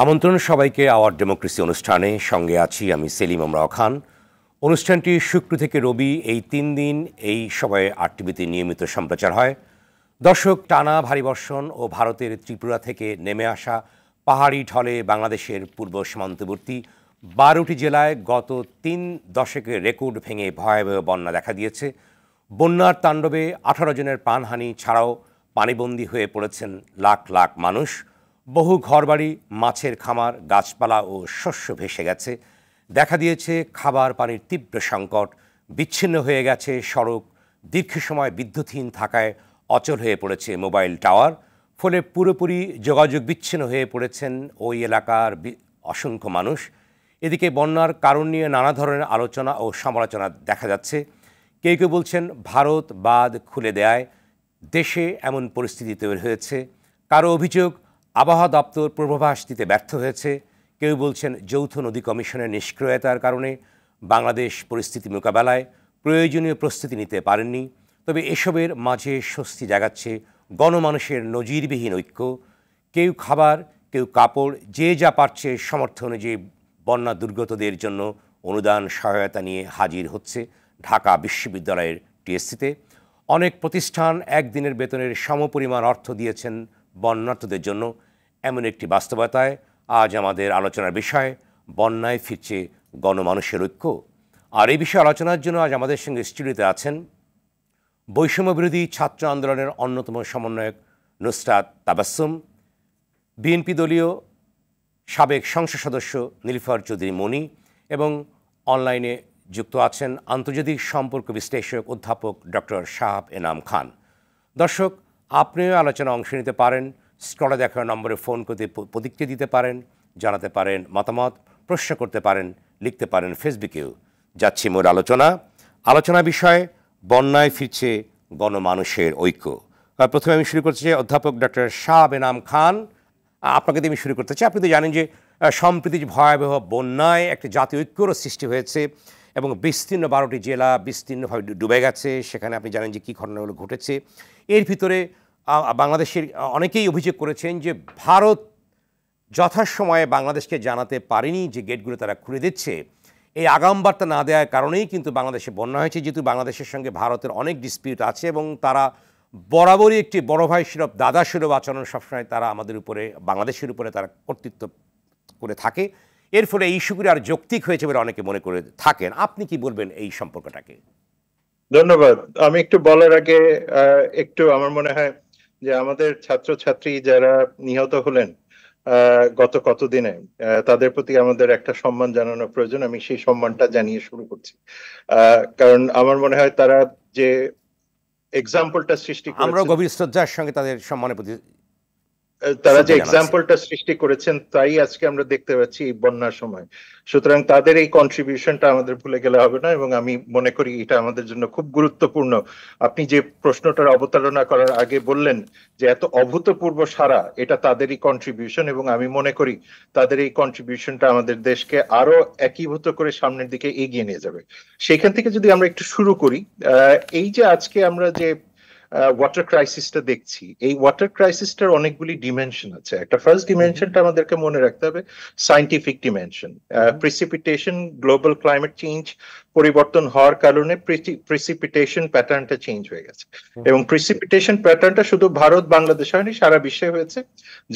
আমন্ত্রণ সবাইকে hour democracy অনুষ্ঠানে। সঙ্গে আছি আমি সেলিম আমরাও খান। অনুষ্ঠানটি শুক্র থেকে রবি এই ৩ দিন এই সময়ে আরটিভিতে নিয়মিত সম্প্রচার হয়। দর্শক, টানা ভারী বর্ষণ ও ভারতের ত্রিপুরা থেকে নেমে আসা পাহাড়ি ঢলে বাংলাদেশের পূর্ব সীমান্তবর্তী ১২টি জেলায় গত ৩ দশকের রেকর্ড ভেঙে ভয়াবহ বন্যা দেখা দিয়েছে। বন্যার তাণ্ডবে ১৮ জনের প্রাণহানি ছাড়াও পানিবন্দী হয়ে পড়েছেন লাখ লাখ মানুষ। বহু ঘরবাড়ি, মাছের খামার, গাছপালা ও শস্য ভেসে গেছে। দেখা দিয়েছে খাবার পানির তীব্র সংকট। বিচ্ছিন্ন হয়ে গেছে সড়ক। দীর্ঘ সময় বিদ্যুৎহীন থাকায় অচল হয়ে পড়েছে মোবাইল টাওয়ার। ফলে পুরোপুরি যোগাযোগ বিচ্ছিন্ন হয়ে পড়েছেন ওই এলাকার অসংখ্য মানুষ। এদিকে বন্যার কারণ নিয়ে নানা ধরনের আলোচনা ও সমালোচনা দেখা যাচ্ছে। কেউ কেউ বলছেন ভারত বাঁধ খুলে দেয়ায় দেশে এমন পরিস্থিতি তৈরি হয়েছে। কারো অভিযোগ আবহাওয়া দপ্তর পূর্বাভাস দিতে ব্যর্থ হয়েছে। কেউ বলছেন যৌথ নদী কমিশনের নিষ্ক্রিয়তার কারণে বাংলাদেশ পরিস্থিতি মোকাবেলায় প্রয়োজনীয় প্রস্তুতি নিতে পারেননি। তবে এসবের মাঝে স্বস্তি জাগাচ্ছে গণমানুষের নজিরবিহীন ঐক্য। কেউ খাবার, কেউ কাপড়, যে যা পারছে সমর্থ অনুযায়ী বন্যা দুর্গতদের জন্য অনুদান সহায়তা নিয়ে হাজির হচ্ছে ঢাকা বিশ্ববিদ্যালয়ের টিএসসিতে। অনেক প্রতিষ্ঠান একদিনের বেতনের সমপরিমাণ অর্থ দিয়েছেন বন্যার্তদের জন্য। এমন একটি বাস্তবতায় আজ আমাদের আলোচনার বিষয় বন্যায় ফিরছে গণমানুষের ঐক্য। আর এই বিষয়ে আলোচনার জন্য আজ আমাদের সঙ্গে স্টুডিওতে আছেন বৈষম্য বিরোধী ছাত্র আন্দোলনের অন্যতম সমন্বয়ক নুসরাত তাবাসসুম, বিএনপি দলীয় সাবেক সংসদ সদস্য নীলুফার চৌধুরী মনি এবং অনলাইনে যুক্ত আছেন আন্তর্জাতিক সম্পর্ক বিশ্লেষক অধ্যাপক ডক্টর শাহাব এনাম খান। দর্শক, আপনিও আলোচনায় অংশ নিতে পারেন। স্ক্রলে দেখা নম্বরে ফোন করতে প্রতিক্রিয়া দিতে পারেন, জানাতে পারেন মতামত, প্রশ্ন করতে পারেন, লিখতে পারেন ফেসবুকেও। যাচ্ছি মূল আলোচনা বিষয় বন্যায় ফিরছে গণমানুষের ঐক্য। প্রথমে আমি শুরু করতে চাই অধ্যাপক ডক্টর শাহাব এনাম খান, আপনাকে দিয়ে আমি শুরু করতে চাই। আপনি তো জানেন যে সম্প্রতি ভয়াবহ বন্যায় একটা জাতীয় ঐক্যরও সৃষ্টি হয়েছে এবং বিস্তীর্ণ ১২টি জেলা বিস্তীর্ণভাবে ডুবে গেছে। সেখানে আপনি জানেন যে কী ঘটনাগুলো ঘটেছে। এর ভিতরে বাংলাদেশের অনেকেই অভিযোগ করেছেন যে ভারত যথাসময়ে বাংলাদেশকে জানাতে পারেনি যে গেটগুলো তারা খুলে দিচ্ছে। এই আগাম বার্তা না দেওয়ার কারণেই কিন্তু বাংলাদেশে বন্যা হয়েছে, যেহেতু বাংলাদেশের সঙ্গে ভারতের অনেক ডিসপিউট আছে এবং তারা বরাবরই একটি বড় ভাই সুলভ দাদা সুলভ আচরণ সবসময় তারা আমাদের উপরে, বাংলাদেশের উপরে তারা কর্তৃত্ব করে থাকে। এর ফলে এই ইস্যুগুলি আর যৌক্তিক হয়েছে বলে অনেকে মনে করে থাকেন। আপনি কি বলবেন এই সম্পর্কটাকে? ধন্যবাদ। আমি একটু বলার আগে একটু আমার মনে হয় যে আমাদের ছাত্রছাত্রী যারা নিহত হলেন গত কতদিনে, তাদের প্রতি আমাদের একটা সম্মান জানানো প্রয়োজন। আমি সেই সম্মানটা জানিয়ে শুরু করছি। কারণ আমার মনে হয় তারা যে এক্সাম্পলটা সৃষ্টি করেছেন, আমরা গভীর শ্রদ্ধার সঙ্গে তাদের সম্মানের প্রতি তারা যে এক্সাম্পলটা সৃষ্টি করেছেন তাই আজকে আমরা দেখতে পাচ্ছি এই বন্যার সময়। সুতরাং তাদের এই কন্ট্রিবিউশনটা আমাদের ভুলে গেলে হবে না এবং আমি মনে করি এটা আমাদের জন্য খুব গুরুত্বপূর্ণ। আপনি যে প্রশ্নটার অবতারণা করার আগে বললেন যে এত অভূতপূর্ব সারা, এটা তাদেরই কন্ট্রিবিউশন এবং আমি মনে করি তাদের এই কন্ট্রিবিউশনটা আমাদের দেশকে আরো একীভূত করে সামনের দিকে এগিয়ে নিয়ে যাবে। সেখান থেকে যদি আমরা একটু শুরু করি, এই যে আজকে আমরা যে ওয়াটার ক্রাইসিসটা দেখছি, এই ওয়াটার ক্রাইসিসটার অনেকগুলি ডিমেনশন আছে। একটা ফার্স্ট ডিমেনশনটা আমাদেরকে মনে রাখতে হবে, scientific dimension. Precipitation, global climate change পরিবর্তন হওয়ার কারণে প্রিসিপিটেশন প্যাটার্নটা চেঞ্জ হয়ে গেছে এবং প্রিসিপিটেশন প্যাটার্নটা শুধু ভারত বাংলাদেশ হয়নি, সারা বিশ্বে হয়েছে।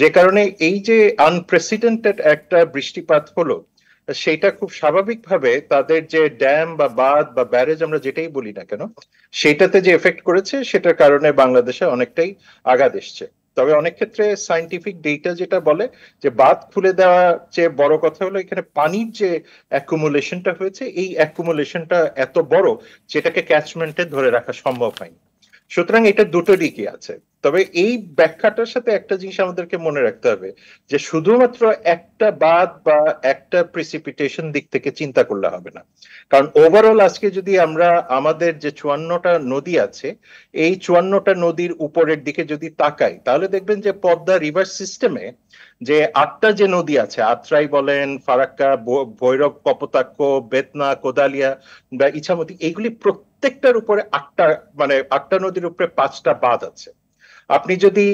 যে কারণে এই যে আনপ্রেসিডেন্টেড একটা বৃষ্টিপাত হলো, সেটা খুব স্বাভাবিকভাবে তাদের যে ড্যাম বা বাঁধ বা ব্যারেজ আমরা যেটাই বলি না কেন, সেটাতে যে এফেক্ট করেছে সেটার কারণে বাংলাদেশে অনেকটাই আঘাত এসছে। তবে অনেক ক্ষেত্রে সায়েন্টিফিক ডেটা যেটা বলে যে বাঁধ খুলে দেওয়া যে বড় কথা হলো এখানে পানির যে অ্যাকুমুলেশনটা হয়েছে, এই অ্যাকুমুলেশনটা এত বড় যেটাকে ক্যাচমেন্টে ধরে রাখা সম্ভব হয়নি। সুতরাং এটা দুটো দিকই আছে। তবে এই ব্যাখ্যাটার সাথে একটা জিনিস আমাদেরকে মনে রাখতে হবে যে শুধুমাত্র একটা বাঁধ বা একটা প্রিসিপিটেশন দিক থেকে চিন্তা করলে হবে না। কারণ ওভারঅল আজকে যদি আমরা আমাদের যে ৫৪টা নদী আছে, এই ৫৪টা নদীর উপরের দিকে যদি তাকাই, তাহলে দেখবেন যে পদ্মা রিভার সিস্টেমে যে ৮টা যে নদী আছে, আত্রাই বলেন, ফারাক্কা, ভৈরব, কপোতাক্ষ, বেতনা, কোদালিয়া বা ইছামতি, এইগুলি প্রত্যেকটার উপরে ৮টা নদীর উপরে ৫টা বাঁধ আছে। আপনি যদি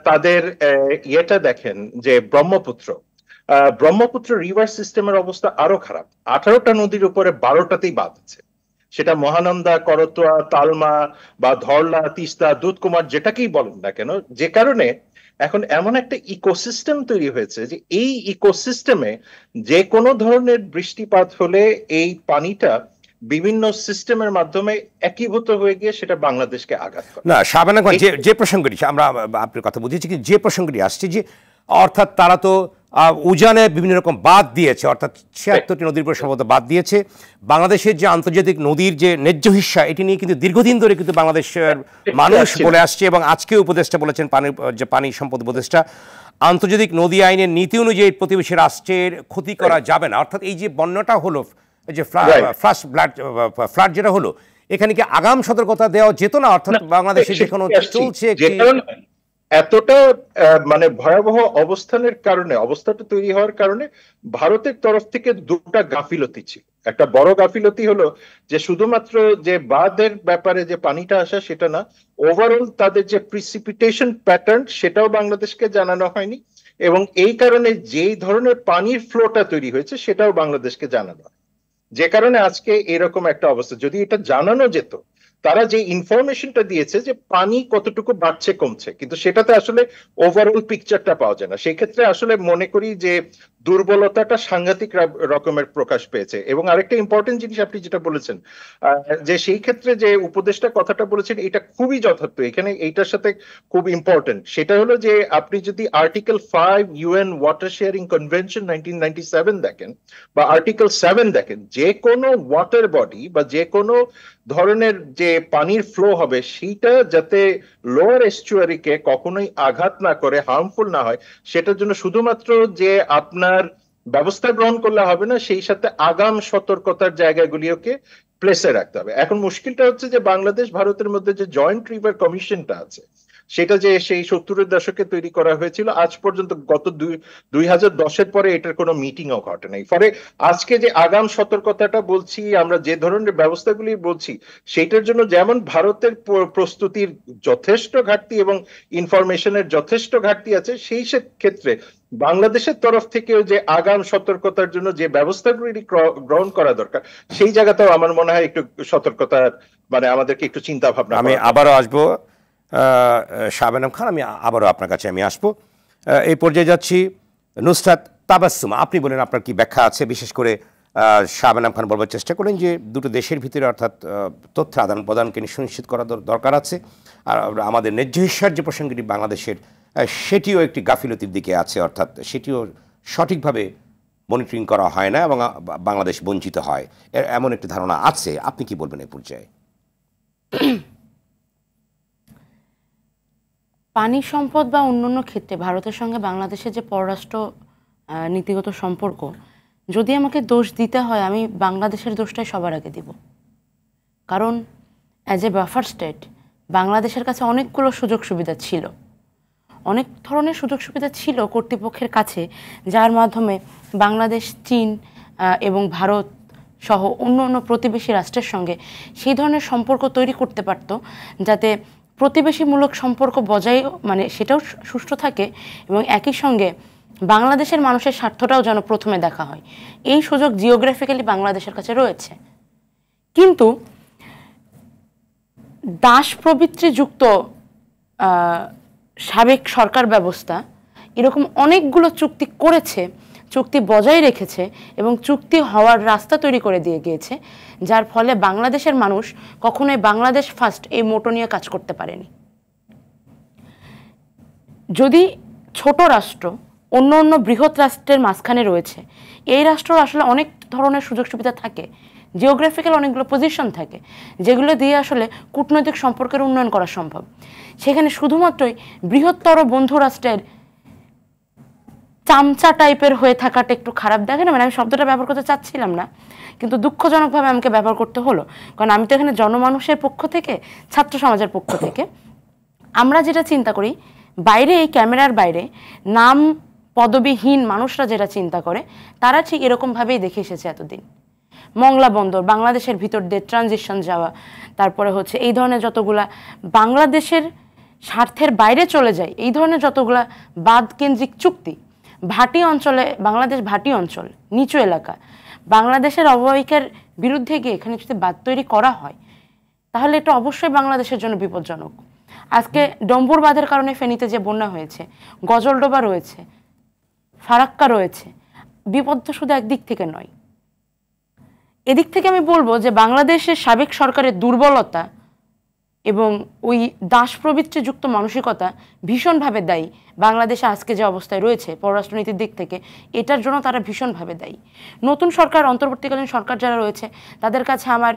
তাদের ইয়েটা দেখেন যে ব্রহ্মপুত্র, ব্রহ্মপুত্র রিভার সিস্টেমের অবস্থা আরো খারাপ। 18টা নদীর উপরে 12টাতেই বাঁধ আছে, সেটা মহানন্দা, করতোয়া, তালমা বা ধরলা, তিস্তা, দুধকুমার, যেটাকেই বলেন না কেন। যে কারণে এখন এমন একটা ইকোসিস্টেম তৈরি হয়েছে যে এই ইকোসিস্টেমে যে কোনো ধরনের বৃষ্টিপাত হলে এই পানিটা বিভিন্ন সিস্টেমের মাধ্যমে একীভূত হয়ে গিয়ে সেটা বাংলাদেশকে আঘাত করে। না শাবানা খান, যে প্রসঙ্গটি আমরা আপনার কথা বুঝেছি, কি যে প্রসঙ্গটি আসছে যে অর্থাৎ তারা তো উজানে বিভিন্ন রকম বাঁধ দিয়েছে, অর্থাৎ 76টি নদীর উপর সম্ভবত বাঁধ দিয়েছে। বাংলাদেশের যে আন্তর্জাতিক নদীর যে ন্যায্য হিস্সা, এটি নিয়ে কিন্তু দীর্ঘদিন ধরে কিন্তু বাংলাদেশের মানুষ বলে আসছে, এবং আজকে উপদেষ্টা বলেছেন, পানি সম্পদ উপদেষ্টা, আন্তর্জাতিক নদী আইনের নীতি অনুযায়ী প্রতিবেশী রাষ্ট্রের ক্ষতি করা যাবে না। অর্থাৎ এই যে বন্যাটা হলো, যে ফ্লাড যেটা হলো, এখানে কি আগাম সতর্কতা দেওয়া যেত না? অর্থাৎ বাংলাদেশে যেখানে চলছে এতটা মানে ভয়াবহ অবস্থানের কারণে, অবস্থাটা তৈরি হওয়ার কারণে ভারতের তরফ থেকে দুটা গাফিলতি ছিল। একটা বড় গাফিলতি হলো যে শুধুমাত্র যে বাঁধের ব্যাপারে যে পানিটা আসা সেটা না, ওভারঅল তাদের যে প্রিসিপিটেশন প্যাটার্ন সেটাও বাংলাদেশকে জানানো হয়নি, এবং এই কারণে যেই ধরনের পানির ফ্লোটা তৈরি হয়েছে সেটাও বাংলাদেশকে জানানো হয়। যে কারণে আজকে এরকম একটা অবস্থা। যদি এটা জানানো যেত, তারা যে ইনফরমেশনটা দিয়েছে যে পানি কতটুকু বাড়ছে কমছে, কিন্তু সেটাতে আসলে ওভারঅল পিকচারটা পাওয়া যায় না। সেই ক্ষেত্রে আসলে মনে করি যে দুর্বলতাটা সাংঘাতিক রকমের প্রকাশ পেয়েছে। এবং আরেকটা ইম্পর্টেন্ট জিনিস আপনি যেটা বলেছেন, যে সেই ক্ষেত্রে যে উপদেষ্টা কথাটা বলেছেন, এটা খুবই যথার্থ। এখানে এইটার সাথে খুব ইম্পর্টেন্ট সেটা হলো যে আপনি যদি article 5 UN water sharing convention 1997 দেখেন, বা আর্টিকেল 7 দেখেন, যে কোনো ওয়াটার বডি বা যে কোনো ধরনের যে পানির ফ্লো হবে সেইটা যাতে লোয়ার এস্চুয়ারিকে কখনোই আঘাত না করে, হার্মফুল না হয়, সেটার জন্য শুধুমাত্র যে আপনার ব্যবস্থা গ্রহণ করলে হবে না, সেই সাথে আগাম সতর্কতার জায়গাগুলিওকে প্লেসে রাখতে হবে। এখন মুশকিলটা হচ্ছে যে বাংলাদেশ ভারতের মধ্যে যে জয়েন্ট রিভার কমিশনটা আছে, সেটা যে সেই 70-এর দশকে তৈরি করা হয়েছিল, আজ পর্যন্ত গত 2010-এর পরে এটার কোনো মিটিংও ঘটে নাই। ফলে আজকে যে আগাম সতর্কতাটা বলছি, আমরা যে ধরনের ব্যবস্থাগুলি বলছি, সেইটার জন্য যেমন ভারতের প্রস্তুতির যথেষ্ট ঘাটতি এবং ইনফরমেশনের যথেষ্ট ঘাটতি আছে, সেই ক্ষেত্রে বাংলাদেশের তরফ থেকেও যে আগাম সতর্কতার জন্য যে ব্যবস্থাগুলি গ্রহণ করা দরকার, সেই জায়গাতেও আমার মনে হয় একটু সতর্কতার মানে আমাদেরকে একটু চিন্তা ভাবনা। আমি আবারও আসবো শাবানা খান, আমি আবারও আপনার কাছে আমি আসবো। এই পর্যায়ে যাচ্ছি নুসরাত তাবাসসুম, আপনি বলেন আপনার কি ব্যাখ্যা আছে? বিশেষ করে শাবানা খান বলবার চেষ্টা করেন যে দুটো দেশের ভিতরে অর্থাৎ তথ্য আদান প্রদানকে সুনিশ্চিত করা দরকার আছে, আর আমাদের ন্যায্য হিস্যার যে প্রসঙ্গটি বাংলাদেশের, সেটিও একটি গাফিলতির দিকে আছে, অর্থাৎ সেটিও সঠিকভাবে মনিটরিং করা হয় না এবং বাংলাদেশ বঞ্চিত হয়, এমন একটি ধারণা আছে। আপনি কি বলবেন এই পর্যায়ে? পানি সম্পদ বা অন্যান্য ক্ষেত্রে ভারতের সঙ্গে বাংলাদেশের যে পররাষ্ট্র নীতিগত সম্পর্ক, যদি আমাকে দোষ দিতে হয়, আমি বাংলাদেশের দোষটাই সবার আগে দিব। কারণ অ্যাজ এ বাফার স্টেট বাংলাদেশের কাছে অনেকগুলো সুযোগ সুবিধা ছিল, অনেক ধরনের সুযোগ সুবিধা ছিল কর্তৃপক্ষের কাছে, যার মাধ্যমে বাংলাদেশ, চীন এবং ভারত সহ অন্য অন্য প্রতিবেশী রাষ্ট্রের সঙ্গে সেই ধরনের সম্পর্ক তৈরি করতে পারত, যাতে প্রতিবেশীমূলক সম্পর্ক বজায় মানে সেটাও সুষ্ঠু থাকে এবং একই সঙ্গে বাংলাদেশের মানুষের স্বার্থটাও যেন প্রথমে দেখা হয়। এই সুযোগ জিওগ্রাফিক্যালি বাংলাদেশের কাছে রয়েছে। কিন্তু দাস প্রবৃত্তিযুক্ত সাবেক সরকার ব্যবস্থা এরকম অনেকগুলো চুক্তি করেছে, চুক্তি বজায় রেখেছে এবং চুক্তি হওয়ার রাস্তা তৈরি করে দিয়ে গিয়েছে, যার ফলে বাংলাদেশের মানুষ কখনোই বাংলাদেশ ফার্স্ট এই মোটো নিয়ে কাজ করতে পারেনি। যদি ছোট রাষ্ট্র অন্য অন্য বৃহৎ রাষ্ট্রের মাঝখানে রয়েছে, এই রাষ্ট্র আসলে অনেক ধরনের সুযোগ সুবিধা থাকে, জিওগ্রাফিক্যাল অনেকগুলো পজিশন থাকে, যেগুলো দিয়ে আসলে কূটনৈতিক সম্পর্কের উন্নয়ন করা সম্ভব। সেখানে শুধুমাত্রই বৃহত্তর বন্ধু রাষ্ট্রের চামচা টাইপের হয়ে থাকাটা একটু খারাপ দেখে না, মানে আমি শব্দটা ব্যবহার করতে চাচ্ছিলাম না, কিন্তু দুঃখজনকভাবে আমাকে ব্যবহার করতে হলো, কারণ আমি তো এখানে জনমানুষের পক্ষ থেকে, ছাত্র সমাজের পক্ষ থেকে আমরা যেটা চিন্তা করি, বাইরে এই ক্যামেরার বাইরে নাম পদবিহীন মানুষরা যেটা চিন্তা করে, তারা ঠিক এরকমভাবেই দেখে এসেছে এতদিন। মংলা বন্দর, বাংলাদেশের ভিতর দিয়ে ট্রানজিশন যাওয়া, তারপরে হচ্ছে এই ধরনের যতগুলা বাংলাদেশের স্বার্থের বাইরে চলে যায়, এই ধরনের যতগুলা বাদ কেন্দ্রিক চুক্তি, ভাটি অঞ্চলে, বাংলাদেশ ভাটি অঞ্চল, নিচু এলাকা, বাংলাদেশের অববাহিকার বিরুদ্ধে গিয়ে এখানে যদি বাঁধ তৈরি করা হয় তাহলে এটা অবশ্যই বাংলাদেশের জন্য বিপজ্জনক। আজকে ডম্বুর বাঁধের কারণে ফেনীতে যে বন্যা হয়েছে, গজলডোবা রয়েছে, ফারাক্কা রয়েছে, বিপদ তো শুধু একদিক থেকে নয়। এদিক থেকে আমি বলবো যে বাংলাদেশের সাবেক সরকারের দুর্বলতা এবং ওই দাস প্রবৃত্তি যুক্ত মানসিকতা ভীষণভাবে দায়ী বাংলাদেশে আজকে যে অবস্থায় রয়েছে পররাষ্ট্রনীতির দিক থেকে, এটার জন্য তারা ভীষণভাবে দায়ী। নতুন সরকার, অন্তর্বর্তীকালীন সরকার যারা রয়েছে তাদের কাছে আমার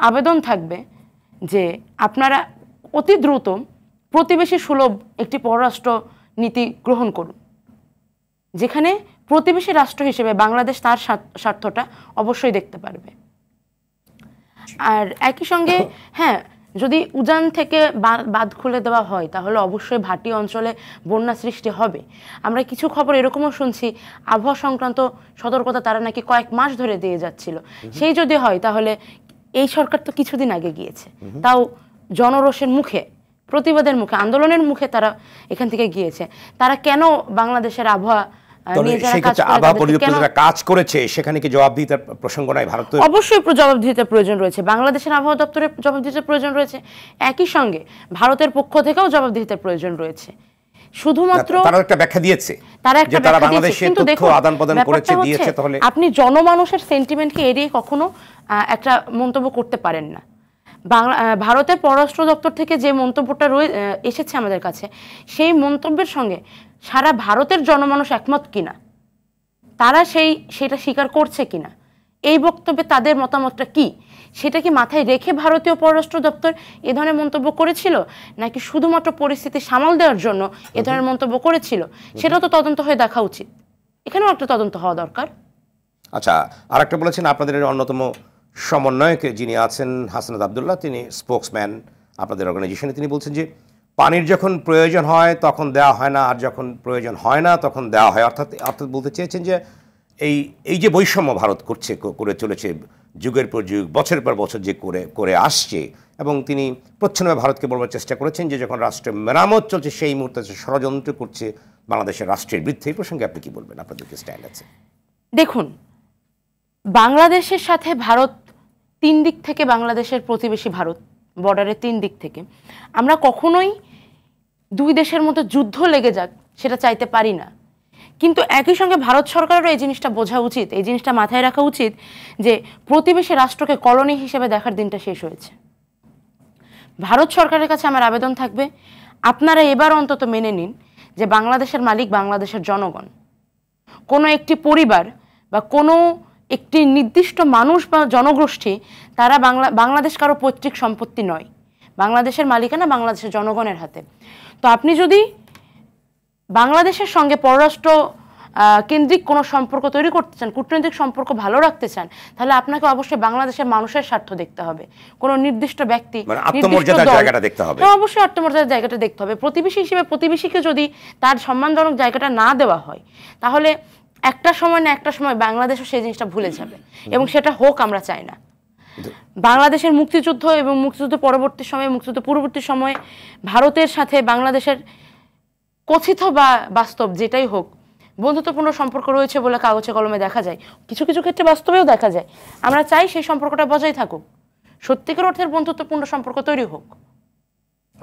আবেদন থাকবে যে আপনারা অতি দ্রুত প্রতিবেশী সুলভ একটি পররাষ্ট্র নীতি গ্রহণ করুন, যেখানে প্রতিবেশী রাষ্ট্র হিসেবে বাংলাদেশ তার স্বার্থটা অবশ্যই দেখতে পারবে। আর একই সঙ্গে হ্যাঁ, যদি উজান থেকে বাঁধ খুলে দেওয়া হয় তাহলে অবশ্যই ভাটি অঞ্চলে বন্যা সৃষ্টি হবে। আমরা কিছু খবর এরকমও শুনছি, আবহাওয়া সংক্রান্ত সতর্কতা তারা নাকি কয়েক মাস ধরে দিয়ে যাচ্ছিল। সেই যদি হয় তাহলে এই সরকার তো কিছুদিন আগে গিয়েছে, তাও জনরোষের মুখে, প্রতিবাদের মুখে, আন্দোলনের মুখে তারা এখান থেকে গিয়েছে। তারা কেন বাংলাদেশের আবহাওয়া কাজ করেছে সেখানে কি জবাবদিহিতার প্রসঙ্গ নাই? ভারত অবশ্যই জবাবদিহিতার প্রয়োজন রয়েছে, বাংলাদেশের আবহাওয়া দপ্তরের জবাবদিহিতার প্রয়োজন রয়েছে, একই সঙ্গে ভারতের পক্ষ থেকেও জবাবদিহিতার প্রয়োজন রয়েছে। শুধুমাত্র তারা একটা ব্যাখ্যা দিয়েছে, তারা বাংলাদেশের তথ্য আদান-প্রদান করেছে, দিয়েছে। তাহলে আপনি জনমানুষের সেন্টিমেন্টকে এড়িয়ে কখনো একটা মন্তব্য করতে পারেন না। ভারতের পররাষ্ট্র দপ্তর থেকে যে মন্তব্যটা এসেছে আমাদের কাছে, সেই মন্তব্যের সঙ্গে সারা ভারতের জনমানুষ একমত কিনা, তারা সেটা স্বীকার করছে কিনা, এই বক্তব্যে তাদের মতামতটা কি, সেটা কি মাথায় রেখে ভারতীয় পররাষ্ট্র দপ্তর এ ধরনের মন্তব্য করেছিল, নাকি শুধুমাত্র পরিস্থিতি সামাল দেওয়ার জন্য এ ধরনের মন্তব্য করেছিল, সেটাও তো তদন্ত হয়ে দেখা উচিত। এখানেও একটা তদন্ত হওয়া দরকার। আচ্ছা, আরেকটা বলেছেন আপনাদের অন্যতম সমন্বয়ক যিনি আছেন হাসনাত আব্দুল্লাহ, তিনি স্পোকসম্যান আপনাদের অর্গানাইজেশনে, তিনি বলছেন যে পানির যখন প্রয়োজন হয় তখন দেওয়া হয় না, আর যখন প্রয়োজন হয় না তখন দেওয়া হয়। অর্থাৎ বলতে চেয়েছেন যে এই যে বৈষম্য ভারত করে চলেছে যুগের পর যুগ, বছরের পর বছর যে করে আসছে, এবং তিনি প্রচ্ছন্নভাবে ভারতকে বলবার চেষ্টা করেছেন যে যখন রাষ্ট্রের মেরামত চলছে সেই মুহূর্তে ষড়যন্ত্র করছে বাংলাদেশের রাষ্ট্রের বিরুদ্ধে। এই প্রসঙ্গে আপনি কি বলবেন? আপনাদের কি স্ট্যান্ড আছে? দেখুন, বাংলাদেশের সাথে ভারত তিন দিক থেকে, বাংলাদেশের প্রতিবেশী ভারত বর্ডারের তিন দিক থেকে আমরা কখনোই দুই দেশের মধ্যে যুদ্ধ লেগে যাক সেটা চাইতে পারি না। কিন্তু একই সঙ্গে ভারত সরকারেরও এই জিনিসটা বোঝা উচিত, এই জিনিসটা মাথায় রাখা উচিত যে প্রতিবেশী রাষ্ট্রকে কলোনি হিসেবে দেখার দিনটা শেষ হয়েছে। ভারত সরকারের কাছে আমার আবেদন থাকবে, আপনারা এবার অন্তত মেনে নিন যে বাংলাদেশের মালিক বাংলাদেশের জনগণ। কোনো একটি পরিবার বা কোনো একটি নির্দিষ্ট মানুষ বা জনগোষ্ঠী তারা বাংলাদেশ কারো পৈতৃক সম্পত্তি নয়, বাংলাদেশের মালিকানা বাংলাদেশের জনগণের হাতে। তো আপনি যদি বাংলাদেশের সঙ্গে পররাষ্ট্র কেন্দ্রিক কোনো সম্পর্ক তৈরি করতে চান, কূটনৈতিক সম্পর্ক ভালো রাখতে চান, তাহলে আপনাকে অবশ্যই বাংলাদেশের মানুষের স্বার্থ দেখতে হবে, কোনো নির্দিষ্ট ব্যক্তি, আত্মমর্যাদার জায়গাটা দেখতে হবে। অবশ্যই আত্মমর্যাদার জায়গাটা দেখতে হবে। প্রতিবেশী হিসেবে প্রতিবেশীকে যদি তার সম্মানজনক জায়গাটা না দেওয়া হয় তাহলে একটা সময় না একটা সময় বাংলাদেশও সেই জিনিসটা ভুলে যাবে, এবং সেটা হোক আমরা চাই না। বাংলাদেশের মুক্তিযুদ্ধ এবং মুক্তিযুদ্ধ পরবর্তী সময়ে, মুক্তিযুদ্ধ পূর্ববর্তী সময়ে ভারতের সাথে বাংলাদেশের কথিত বা বাস্তব যেটাই হোক বন্ধুত্বপূর্ণ সম্পর্ক রয়েছে বলে কাগজে কলমে দেখা যায়, কিছু কিছু ক্ষেত্রে বাস্তবেও দেখা যায়। আমরা চাই সেই সম্পর্কটা বজায় থাকুক, সত্যিকার অর্থের বন্ধুত্বপূর্ণ সম্পর্ক তৈরি হোক।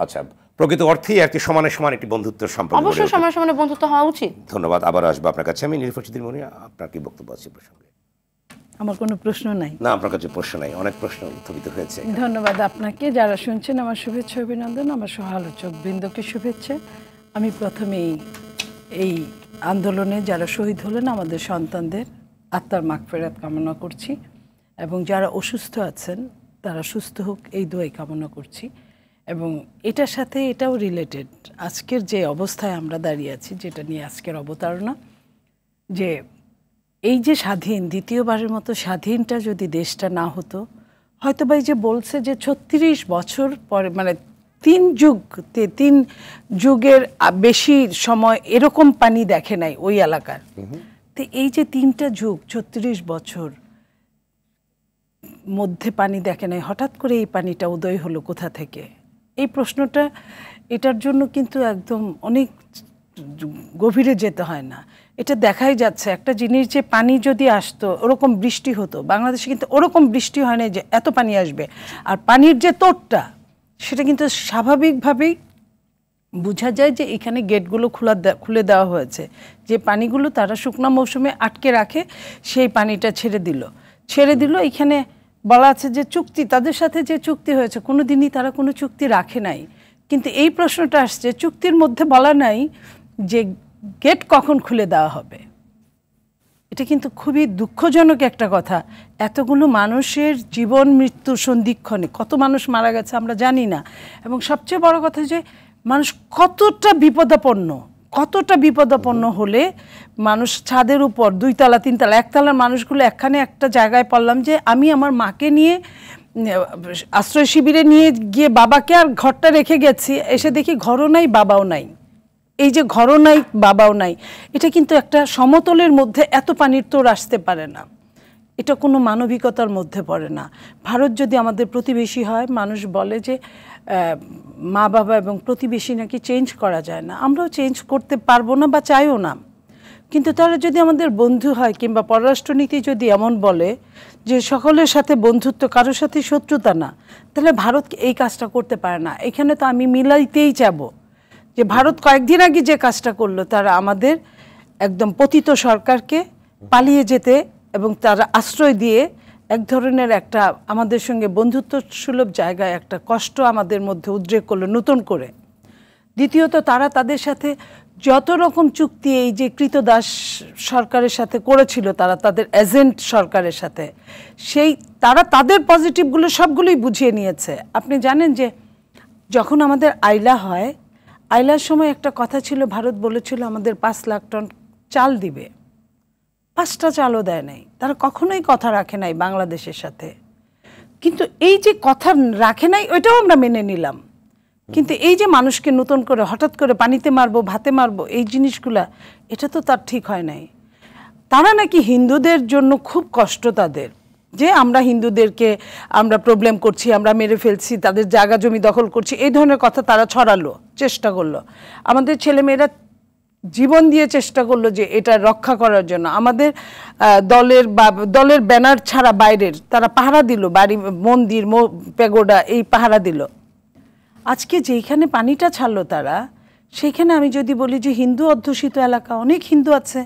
আচ্ছা, প্রকৃত অর্থেই আর কি সমানে সমান একটি বন্ধুত্বের সম্পর্ক, অবশ্যই সমানে সমানে বন্ধুত্ব হওয়া উচিত। ধন্যবাদ। আবার আসবো আপনার কাছে। আমি নীলুফার চৌধুরী মনি, আপনার কি বক্তব্য আছে প্রসঙ্গে? আমার কোনো প্রশ্ন নাই। না, আপনার কাছে প্রশ্ন নাই, অনেক প্রশ্ন উত্থাপিত হয়েছে। ধন্যবাদ আপনাকে। যারা শুনছেন আমার শুভেচ্ছা অভিনন্দন, আমার সহ আলোচক বৃন্দকে শুভেচ্ছা। আমি প্রথমেই এই আন্দোলনে যারা শহীদ হলেন আমাদের সন্তানদের আত্মার মাগফিরাত কামনা করছি, এবং যারা অসুস্থ আছেন তারা সুস্থ হোক এই দোয়াই কামনা করছি। এবং এটার সাথে এটাও রিলেটেড, আজকের যে অবস্থায় আমরা দাঁড়িয়ে আছি, যেটা নিয়ে আজকের অবতারণা, যে এই যে স্বাধীন, দ্বিতীয়বারের মতো স্বাধীনটা যদি দেশটা না হতো, হয়তো বা এই যে বলছে যে 36 বছর পরে, মানে 3 যুগের বেশি সময় এরকম পানি দেখে নাই ওই এলাকার। তো এই যে 3টা যুগ 36 বছর মধ্যে পানি দেখে নাই, হঠাৎ করে এই পানিটা উদয় হলো কোথা থেকে? এই প্রশ্নটা, এটার জন্য কিন্তু একদম অনেক গভীরে যেতে হয় না, এটা দেখাই যাচ্ছে একটা জিনিস যে পানি যদি আসতো ওরকম বৃষ্টি হতো, বাংলাদেশে কিন্তু ওরকম বৃষ্টি হয় না যে এত পানি আসবে। আর পানির যে তোড়টা সেটা কিন্তু স্বাভাবিকভাবেই বোঝা যায় যে এখানে গেটগুলো খুলে দেওয়া হয়েছে, যে পানিগুলো তারা শুকনো মৌসুমে আটকে রাখে সেই পানিটা ছেড়ে দিল। এখানে বলা আছে যে চুক্তি, তাদের সাথে যে চুক্তি হয়েছে কোনো দিনই তারা কোনো চুক্তি রাখে নাই। কিন্তু এই প্রশ্নটা আসছে, চুক্তির মধ্যে বলা নাই যে গেট কখন খুলে দেওয়া হবে। এটা কিন্তু খুবই দুঃখজনক একটা কথা। এতগুলো মানুষের জীবন মৃত্যু সন্ধিক্ষণে কত মানুষ মারা গেছে আমরা জানি না। এবং সবচেয়ে বড় কথা যে মানুষ কতটা বিপদাপন্ন হলে মানুষ ছাদের উপর 2 তলা 3 তলা 1 তলার মানুষগুলো একটা জায়গায় পড়লাম যে আমি আমার মাকে নিয়ে আশ্রয় শিবিরে নিয়ে গিয়ে বাবাকে আর ঘরটা রেখে গেছি, এসে দেখি ঘরও নাই বাবাও নাই। এই যে ঘরও নাই বাবাও নাই, এটা কিন্তু একটা সমতলের মধ্যে এত পানির তোড় আসতে পারে না, এটা কোনো মানবিকতার মধ্যে পড়ে না। ভারত যদি আমাদের প্রতিবেশী হয়, মানুষ বলে যে মা বাবা এবং প্রতিবেশী নাকি চেঞ্জ করা যায় না, আমরাও চেঞ্জ করতে পারবো না বা চাইও না। কিন্তু তারা যদি আমাদের বন্ধু হয় কিংবা পররাষ্ট্রনীতি যদি এমন বলে যে সকলের সাথে বন্ধুত্ব, কারোর সাথে শত্রুতা না, তাহলে ভারত এই কাজটা করতে পারে না। এখানে তো আমি মিলাইতেই চাবো যে ভারত কয়েকদিন আগে যে কাজটা করলো, তারা আমাদের একদম পতিত সরকারকে পালিয়ে যেতে এবং তারা আশ্রয় দিয়ে এক ধরনের একটা আমাদের সঙ্গে বন্ধুত্ব সুলভ জায়গায় একটা কষ্ট আমাদের মধ্যে উদ্রেক করলো নতুন করে। দ্বিতীয়ত তারা তাদের সাথে যত রকম চুক্তি এই যে কৃতদাস সরকারের সাথে করেছিল, তারা তাদের এজেন্ট সরকারের সাথে, তারা তাদের পজিটিভগুলো সবগুলোই বুঝিয়ে নিয়েছে। আপনি জানেন যে যখন আমাদের আইলা হয়, আইলার সময় একটা কথা ছিল, ভারত বলেছিল আমাদের 5 লাখ টন চাল দিবে, 5টা চালও দেয় নাই। তারা কখনোই কথা রাখে নাই বাংলাদেশের সাথে। কিন্তু এই যে কথা রাখে নাই ওইটাও আমরা মেনে নিলাম, কিন্তু এই যে মানুষকে নতুন করে হঠাৎ করে পানিতে মারবো, ভাতে মারবো, এই জিনিসগুলা, এটা তো তার ঠিক হয় নাই। তারা নাকি হিন্দুদের জন্য খুব কষ্ট তাদের, যে আমরা হিন্দুদেরকে আমরা প্রবলেম করছি, আমরা মেরে ফেলছি, তাদের জায়গা জমি দখল করছি, এই ধরনের কথা তারা ছড়ালো, চেষ্টা করলো। আমাদের ছেলেমেয়েরা জীবন দিয়ে চেষ্টা করলো যে এটা রক্ষা করার জন্য। আমাদের দলের ব্যানার ছাড়া বাইরের তারা পাহারা দিল, বাড়ি, মন্দির, পেগোডা, এই পাহারা দিল। আজকে যেখানে পানিটা ছাড়লো তারা, সেইখানে আমি যদি বলি যে হিন্দু অধ্যুষিত এলাকা, অনেক হিন্দু আছে,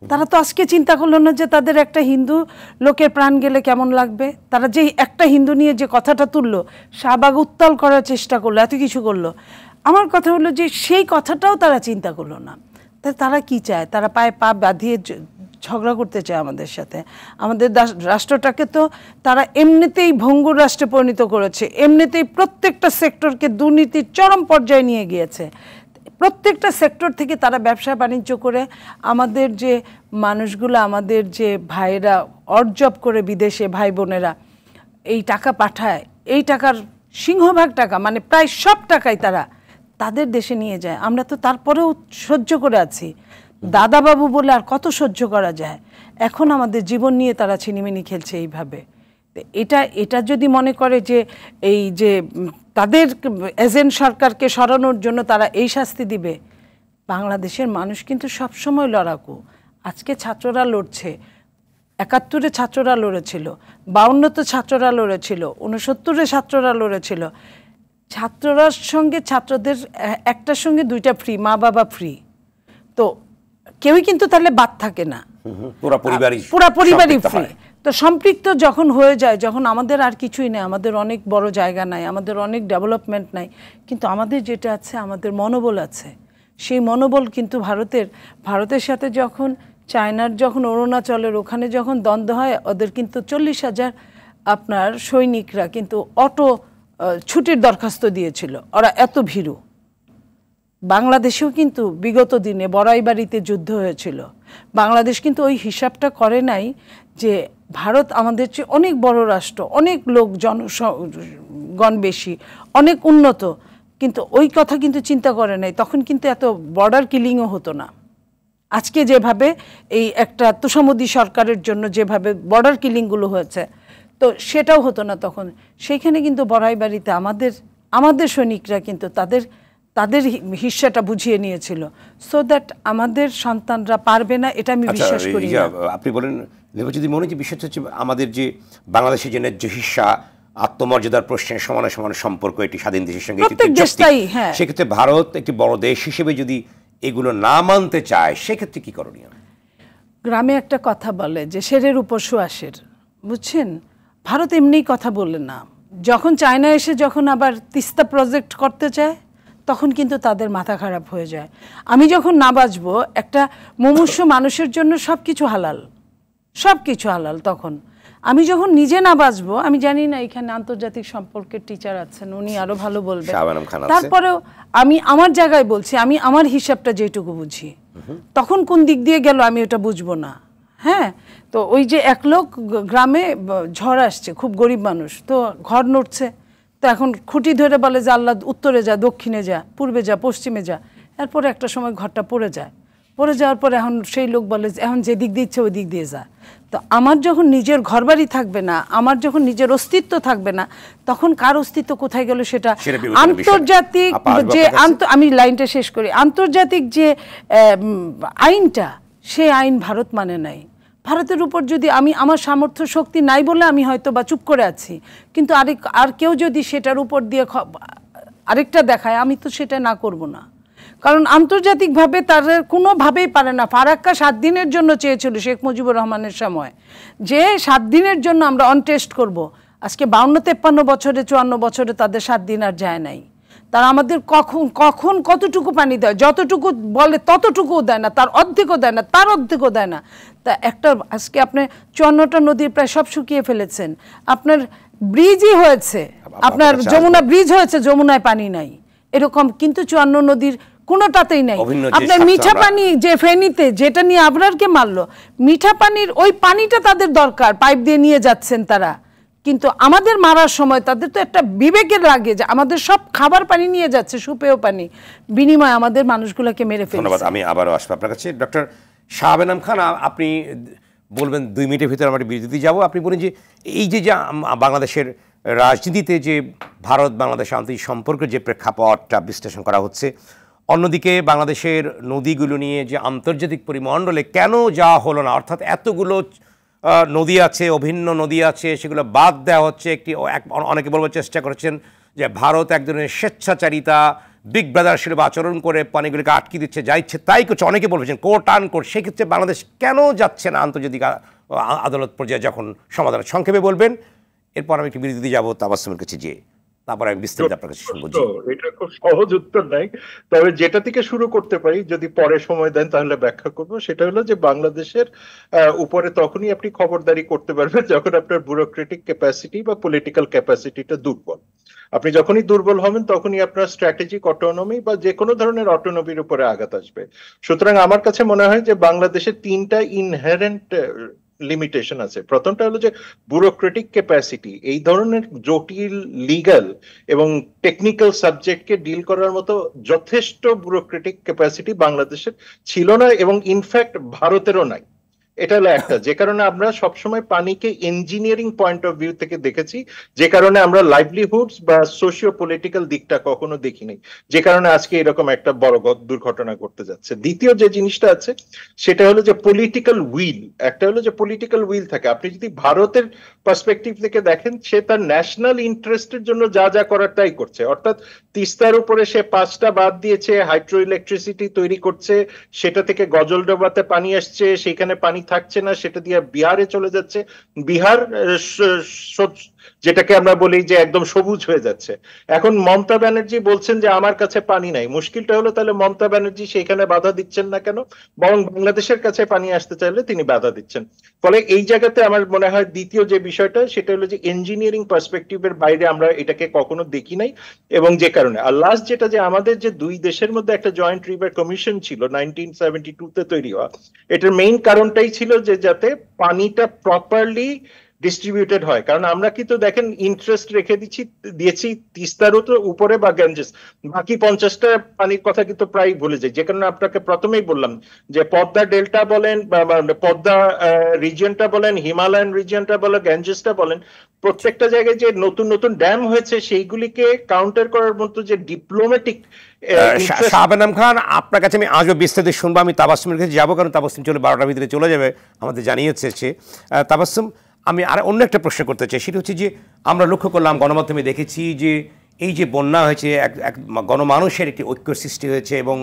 তারা তো আজকে চিন্তা করলো না যে তাদের একটা হিন্দু লোকের প্রাণ গেলে কেমন লাগবে। তারা যে একটা হিন্দু নিয়ে যে কথাটা তুললো, শাহবাগ উত্তাল করার চেষ্টা করলো, এত কিছু করলো। আমার কথা হলো যে সেই কথাটাও তারা চিন্তা করলো না। তারা কি চায়? তারা পায়ে পা বাঁধিয়ে ঝগড়া করতে চায় আমাদের সাথে। আমাদের রাষ্ট্রটাকে তো তারা এমনিতেই ভঙ্গুর রাষ্ট্রে পরিণত করেছে, এমনিতেই প্রত্যেকটা সেক্টরকে দুর্নীতির চরম পর্যায়ে নিয়ে গিয়েছে। প্রত্যেকটা সেক্টর থেকে তারা ব্যবসা বাণিজ্য করে আমাদের যে মানুষগুলো, আমাদের যে ভাইরা অর্জব করে বিদেশে ভাই বোনেরা এই টাকা পাঠায়, এই টাকার সিংহভাগ টাকা, মানে প্রায় সব টাকাই তারা তাদের দেশে নিয়ে যায়। আমরা তো তারপরেও সহ্য করে আছি, দাদাবাবু বলে আর কত সহ্য করা যায়। এখন আমাদের জীবন নিয়ে তারা ছিনিমিনি খেলছে এইভাবে। এটা যদি মনে করে যে এই যে তাদের এজেন্ট সরকারকে সরানোর জন্য তারা এই শাস্তি দিবে, বাংলাদেশের মানুষ কিন্তু সবসময় লড়াকু। আজকে ছাত্ররা লড়ছে, 71-এ ছাত্ররা লড়েছিল, 52-তে ছাত্ররা লড়েছিল, 69-এ ছাত্ররা লড়েছিল। ছাত্ররার সঙ্গে ছাত্রদের একটার সঙ্গে 2টা ফ্রি, মা বাবা ফ্রি, তো কেউই কিন্তু তাহলে বাদ থাকে না, পুরা পরিবারই ফ্রি। তো সম্পৃক্ত যখন হয়ে যায়, যখন আমাদের আর কিছুই নেই, আমাদের অনেক বড় জায়গা নাই, আমাদের অনেক ডেভেলপমেন্ট নাই, কিন্তু আমাদের যেটা আছে, আমাদের মনোবল আছে। সেই মনোবল কিন্তু ভারতের সাথে যখন চায়নার, যখন অরুণাচলের ওখানে যখন দ্বন্দ্ব হয়, ওদের কিন্তু 40,000 আপনার সৈনিকরা কিন্তু অটো ছুটির দরখাস্ত দিয়েছিল, ওরা এত ভীরু। বাংলাদেশেও কিন্তু বিগত দিনে বড়াইবাড়িতে যুদ্ধ হয়েছিল, বাংলাদেশ কিন্তু ওই হিসাবটা করে নাই যে ভারত আমাদের চেয়ে অনেক বড় রাষ্ট্র, অনেক লোক জনগণ বেশি, অনেক উন্নত, কিন্তু ওই কথা কিন্তু চিন্তা করে নাই। তখন কিন্তু এত বর্ডার কিলিংও হতো না। আজকে যেভাবে এই একটা তোষামোদী সরকারের জন্য যেভাবে বর্ডার কিলিংগুলো হয়েছে, তো সেটাও হতো না তখন। সেইখানে কিন্তু বড়াইবাড়িতে আমাদের সৈনিকরা কিন্তু তাদের তাদের হিস্সাটা বুঝিয়ে নিয়েছিল, সো দ্যাট আমাদের সন্তানরা পারবে না, এটা আমি বিশ্বাস করি না। আপনি বলেন যদি মনে যে বিষয়টা হচ্ছে আমাদের যে বাংলাদেশের যে ন্যায্য হিস্সা, আত্মমর্যাদার প্রশ্নে সমান সমান সম্পর্ক একটি স্বাধীন দেশের সঙ্গে, সেক্ষেত্রে ভারত একটি বড় দেশ হিসেবে যদি এগুলো না মানতে চায় সেক্ষেত্রে কি করণীয়? গ্রামে একটা কথা বলে যে শেরের উপর সুয়াশের, বুঝছেন? ভারত এমনিই কথা বলে না, যখন চায়না এসে যখন আবার তিস্তা প্রজেক্ট করতে চায় তখন কিন্তু তাদের মাথা খারাপ হয়ে যায়। আমি যখন না বাঁচবো, একটা মুমূর্ষু মানুষের জন্য সব কিছু হালাল, সব কিছু হালাল। তখন আমি যখন নিজে না বাঁচবো, আমি জানি না এখানে আন্তর্জাতিক সম্পর্কের টিচার আছেন, উনি আরো ভালো বলবেন, তারপরেও আমি আমার জায়গায় বলছি, আমি আমার হিসাবটা যেটুকু বুঝি, তখন কোন দিক দিয়ে গেল আমি ওটা বুঝবো না। হ্যাঁ, তো ওই যে এক লোক গ্রামে ঝড় আসছে, খুব গরিব মানুষ, তো ঘর নড়ছে, তো এখন খুঁটি ধরে বলে যে আল্লাহ উত্তরে যা, দক্ষিণে যা, পূর্বে যা, পশ্চিমে যা। এরপরে একটা সময় ঘরটা পড়ে যায়, পড়ে যাওয়ার পরে এখন সেই লোক বলে এখন যে দিক দিয়ে ইচ্ছে ওই দিক দিয়ে যা। তো আমার যখন নিজের ঘরবাড়ি থাকবে না, আমার যখন নিজের অস্তিত্ব থাকবে না, তখন কার অস্তিত্ব কোথায় গেল সেটা আন্তর্জাতিক যে আমি লাইনটা শেষ করি, আন্তর্জাতিক যে আইনটা, সে আইন ভারত মানে নাই। ভারতের উপর যদি আমি আমার সামর্থ্য শক্তি নাই বলে আমি হয়তো বা চুপ করে আছি, কিন্তু আর কেউ যদি সেটার উপর দিয়ে আরেকটা দেখায়, আমি তো সেটা না করব না। কারণ আন্তর্জাতিকভাবে তারা কোনোভাবেই পারে না। ফারাক্কা 7 দিনের জন্য চেয়েছিল শেখ মুজিবুর রহমানের সময়, যে 7 দিনের জন্য আমরা অন টেস্ট করব। আজকে 52-53 বছরে 54 বছরে তাদের 7 দিন আর যায় নাই। তারা আমাদের কখন কতটুকু পানি দেয়, যতটুকু বলে ততটুকুও দেয় না, তার অর্ধেকও দেয় না, তার অর্ধেকও দেয় না। তা একটা আজকে আপনি 54টা নদীর প্রায় সব শুকিয়ে ফেলেছেন, আপনার ব্রিজই হয়েছে, আপনার যমুনা ব্রিজ হয়েছে, যমুনায় পানি নাই এরকম, কিন্তু 54 নদীর কোনোটাতেই নাই। আপনার মিঠা পানি যে ফেনীতে, যেটা নিয়ে আবরারকে মারলো, মিঠা পানির ওই পানিটা তাদের দরকার, পাইপ দিয়ে নিয়ে যাচ্ছেন তারা, কিন্তু আমাদের মারার সময় তাদের তো একটা বিবেকের লাগে যে আমাদের সব খাবার পানি নিয়ে যাচ্ছে, সুপেয় পানি, বিনিময়ে আমাদের মানুষগুলোকে মেরে ফেলছে। ধন্যবাদ। আমি আবারও আসবো আপনার কাছে। ডক্টর শাহবেনাম খান, আপনি বলবেন 2 মিনিটের ভিতরে আমরা বিরতিতে যাব। আপনি বলেন যে এই যে বাংলাদেশের রাজনীতিতে যে ভারত বাংলাদেশ আন্তর্জাতিক সম্পর্কের যে প্রেক্ষাপটটা বিশ্লেষণ করা হচ্ছে, অন্যদিকে বাংলাদেশের নদীগুলো নিয়ে যে আন্তর্জাতিক পরিমণ্ডলে কেন যাওয়া হলো না, অর্থাৎ এতগুলো নদী আছে, অভিন্ন নদী আছে, সেগুলো বাদ দেওয়া হচ্ছে। অনেকে বলবার চেষ্টা করেছেন যে ভারত এক ধরনের স্বেচ্ছাচারিতা, বিগ ব্রাদার হিসেবে আচরণ করে পানিগুলিকে আটকে দিচ্ছে, যা ইচ্ছে তাই করছে। অনেকে বলছেন কোর্ট আন কোর্ট। সেক্ষেত্রে বাংলাদেশ কেন যাচ্ছে না আন্তর্জাতিক আদালত পর্যায়ে যখন সমাধান? সংক্ষেপে বলবেন, এরপর আমি একটু বিরতি যাবো তাবাসসুমের কাছে, যে তারপর আমি বিস্তারিত আপনার কাছে শুনবো। এটা খুব সহজ উত্তর নাই, তবে যেটা থেকে শুরু করতে পারি, যদি পরে সময় দেন তাহলে ব্যাখ্যা করবো। সেটা হলো যে বাংলাদেশের উপরে তখনই আপনি খবরদারি করতে পারবেন যখন আপনার ব্যুরোক্রেটিক ক্যাপাসিটি বা পলিটিক্যাল ক্যাপাসিটিটা দুর্বল। আপনি যখনই দুর্বল হবেন তখনই আপনার স্ট্র্যাটেজিক অটোনমি বা যে কোনো ধরনের অটোনমির উপরে আঘাত আসবে। সুতরাং আমার কাছে মনে হয় যে বাংলাদেশের 3টা ইনহেরেন্ট লিমিটেশন আছে। প্রথমটা হলো যে ব্যুরোক্রেটিক ক্যাপাসিটি, এই ধরনের জটিল লিগ্যাল এবং টেকনিক্যাল সাবজেক্টকে ডিল করার মতো যথেষ্ট ব্যুরোক্রেটিক ক্যাপাসিটি বাংলাদেশের ছিল না, এবং ইনফ্যাক্ট ভারতেরও নাই। এটা হলো একটা, যে কারণে আমরা সবসময় পানিকে ইঞ্জিনিয়ারিং পয়েন্ট অফ ভিউ থেকে দেখেছি, যে কারণে আমরা লাইভলিহুডস বা সোশিও পলিটিক্যাল দিকটা কখনো দেখিনি, যে কারণে আজকে এরকম একটা বড় দুর্ঘটনা ঘটতে যাচ্ছে। দ্বিতীয় যে জিনিসটা আছে সেটা হলো যে পলিটিক্যাল উইল। একটা হলো যে পলিটিক্যাল উইল থাকে, আপনি যদি ভারতের পার্সপেক্টিভ থেকে দেখেন, সে তার ন্যাশনাল ইন্টারেস্টের জন্য যা যা করার তাই করছে। অর্থাৎ তিস্তার উপরে সে 5টা বাঁধ দিয়েছে, হাইড্রো ইলেকট্রিসিটি তৈরি করছে, সেটা থেকে গজলডোবাতে পানি আসছে, সেখানে পানি থাকছে না, সেটা দিয়ে বিহারে চলে যাচ্ছে, বিহার যেটাকে আমরা বলি যে একদম সবুজ হয়ে যাচ্ছে। এখন মমতা ব্যানার্জি বলছেন যে আমার কাছে পানি নাই। মুশকিলটা হলো তাহলে মমতা ব্যানার্জি সেখানে বাধা দিচ্ছেন না কেন, বরং বাংলাদেশের কাছে পানি আসতে চাইলে তিনি বাধা দিচ্ছেন। ফলে এই জায়গাতে আমার মনে হয় দ্বিতীয় যে বিষয়টা সেটা হলো যে ইঞ্জিনিয়ারিং পার্সপেক্টিভের বাইরে আমরা এটাকে কখনো দেখি নাই, এবং যে কারণে আর লাস্ট যেটা, যে আমাদের যে 2 দেশের মধ্যে একটা জয়েন্ট রিভার কমিশন ছিল 1972-তে তৈরি হওয়া, এটার মেইন কারণটাই ছিল যে যাতে পানিটা প্রপারলি ডিস্ট্রিবিউটেড হয়। কারণ আমরা কিন্তু দেখেন ইন্টারেস্ট রেখে দিয়েছি তিস্তার উপরে বা গ্যাঞ্জেস, বাকি 50টা পানির কথা কিন্তু প্রায় ভুলে যাই। যে কারণে আপনাকে প্রথমেই বললাম যে পদ্মা ডেল্টা বলেন বা পদ্মা রিজিয়নটা বলেন, হিমালয়ান রিজিয়নটা বলেন, গ্যাঞ্জেসটা বলেন, প্রত্যেকটা জায়গায় যে নতুন নতুন ড্যাম হয়েছে সেইগুলিকে কাউন্টার করার মতো যে ডিপ্লোম্যাটিক। শাহাব আনাম খান, আপনার কাছে আমি আজও বিস্তারিত শুনবো। আমি তাবাসসুমের কাছে যাবো, কারণ তাবাসসুম চলে 12টার ভিতরে চলে যাবে, আমাদের জানিয়েছে সে। তাবাসসুম, আমি আর অন্য একটা প্রশ্ন করতে চাই, সেটা হচ্ছে যে আমরা লক্ষ্য করলাম, গণমাধ্যমে দেখেছি যে এই যে বন্যা হয়েছে, এক গণমানুষের একটি ঐক্য সৃষ্টি হয়েছে এবং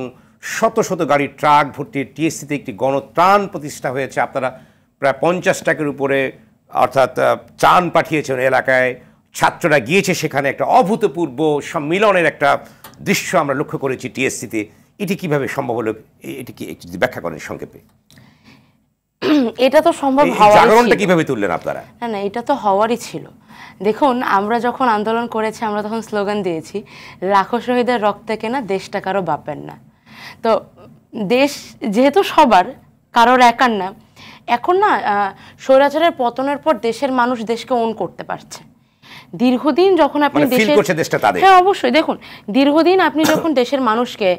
শত শত গাড়ি ট্রাক ভর্তি টিএসসিতে একটি গণত্রাণ প্রতিষ্ঠা হয়েছে। আপনারা প্রায় 50 টাকার উপরে অর্থাৎ ত্রাণ পাঠিয়েছেন এলাকায়, ছাত্ররা গিয়েছে সেখানে, একটা অভূতপূর্ব সম্মিলনের একটা দৃশ্য আমরা লক্ষ্য করেছি টিএসসিতে। এটি কিভাবে সম্ভব হলো, এটি কি একটু ব্যাখ্যা করেন সংক্ষেপে? এটা তো সম্ভব হওয়ার, জাগরণটা কিভাবে তুললেন আপনারা? না, এটা তো হওয়ারই ছিল। দেখুন, আমরা যখন আন্দোলন করেছি, আমরা তখন স্লোগান দিয়েছি, লাখো শহীদের রক্তে কেনা দেশটা কারো বাপের না। তো দেশ যেহেতু সবার, কারোর একার না, এখন না স্বৈরাচারের পতনের পর দেশের মানুষ দেশকে ওন করতে পারছে। দীর্ঘদিন যখন আপনি হ্যাঁ অবশ্যই, দেখুন, দীর্ঘদিন আপনি যখন দেশের মানুষকে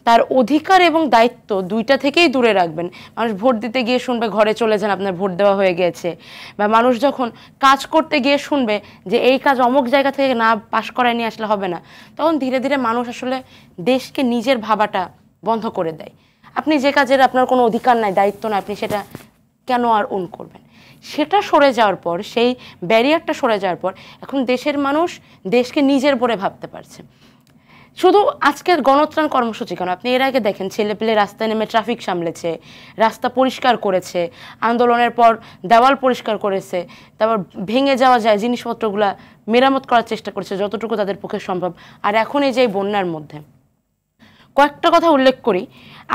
তার অধিকার এবং দায়িত্ব দুইটা থেকেই দূরে রাখবেন, মানুষ ভোট দিতে গিয়ে শুনবে ঘরে চলে যান, আপনার ভোট দেওয়া হয়ে গেছে, বা মানুষ যখন কাজ করতে গিয়ে শুনবে যে এই কাজ অমুক জায়গা থেকে না পাশ করায় নিয়ে আসলে হবে না, তখন ধীরে ধীরে মানুষ আসলে দেশকে নিজের ভাবাটা বন্ধ করে দেয়। আপনি যে কাজের আপনার কোনো অধিকার নাই, দায়িত্ব নাই, আপনি সেটা কেন আর ওন করবেন? সেটা সরে যাওয়ার পর, সেই ব্যারিয়ারটা সরে যাওয়ার পর এখন দেশের মানুষ দেশকে নিজের বলে ভাবতে পারছে। শুধু আজকের গণত্রাণ কর্মসূচি কেন, আপনি এর আগে দেখেন ছেলেপেলে রাস্তায় নেমে ট্রাফিক সামলেছে, রাস্তা পরিষ্কার করেছে, আন্দোলনের পর দেওয়াল পরিষ্কার করেছে, তারপর ভেঙে যাওয়া যায় জিনিসপত্রগুলা মেরামত করার চেষ্টা করেছে যতটুকু তাদের পক্ষে সম্ভব। আর এখন এই যে বন্যার মধ্যে কয়েকটা কথা উল্লেখ করি,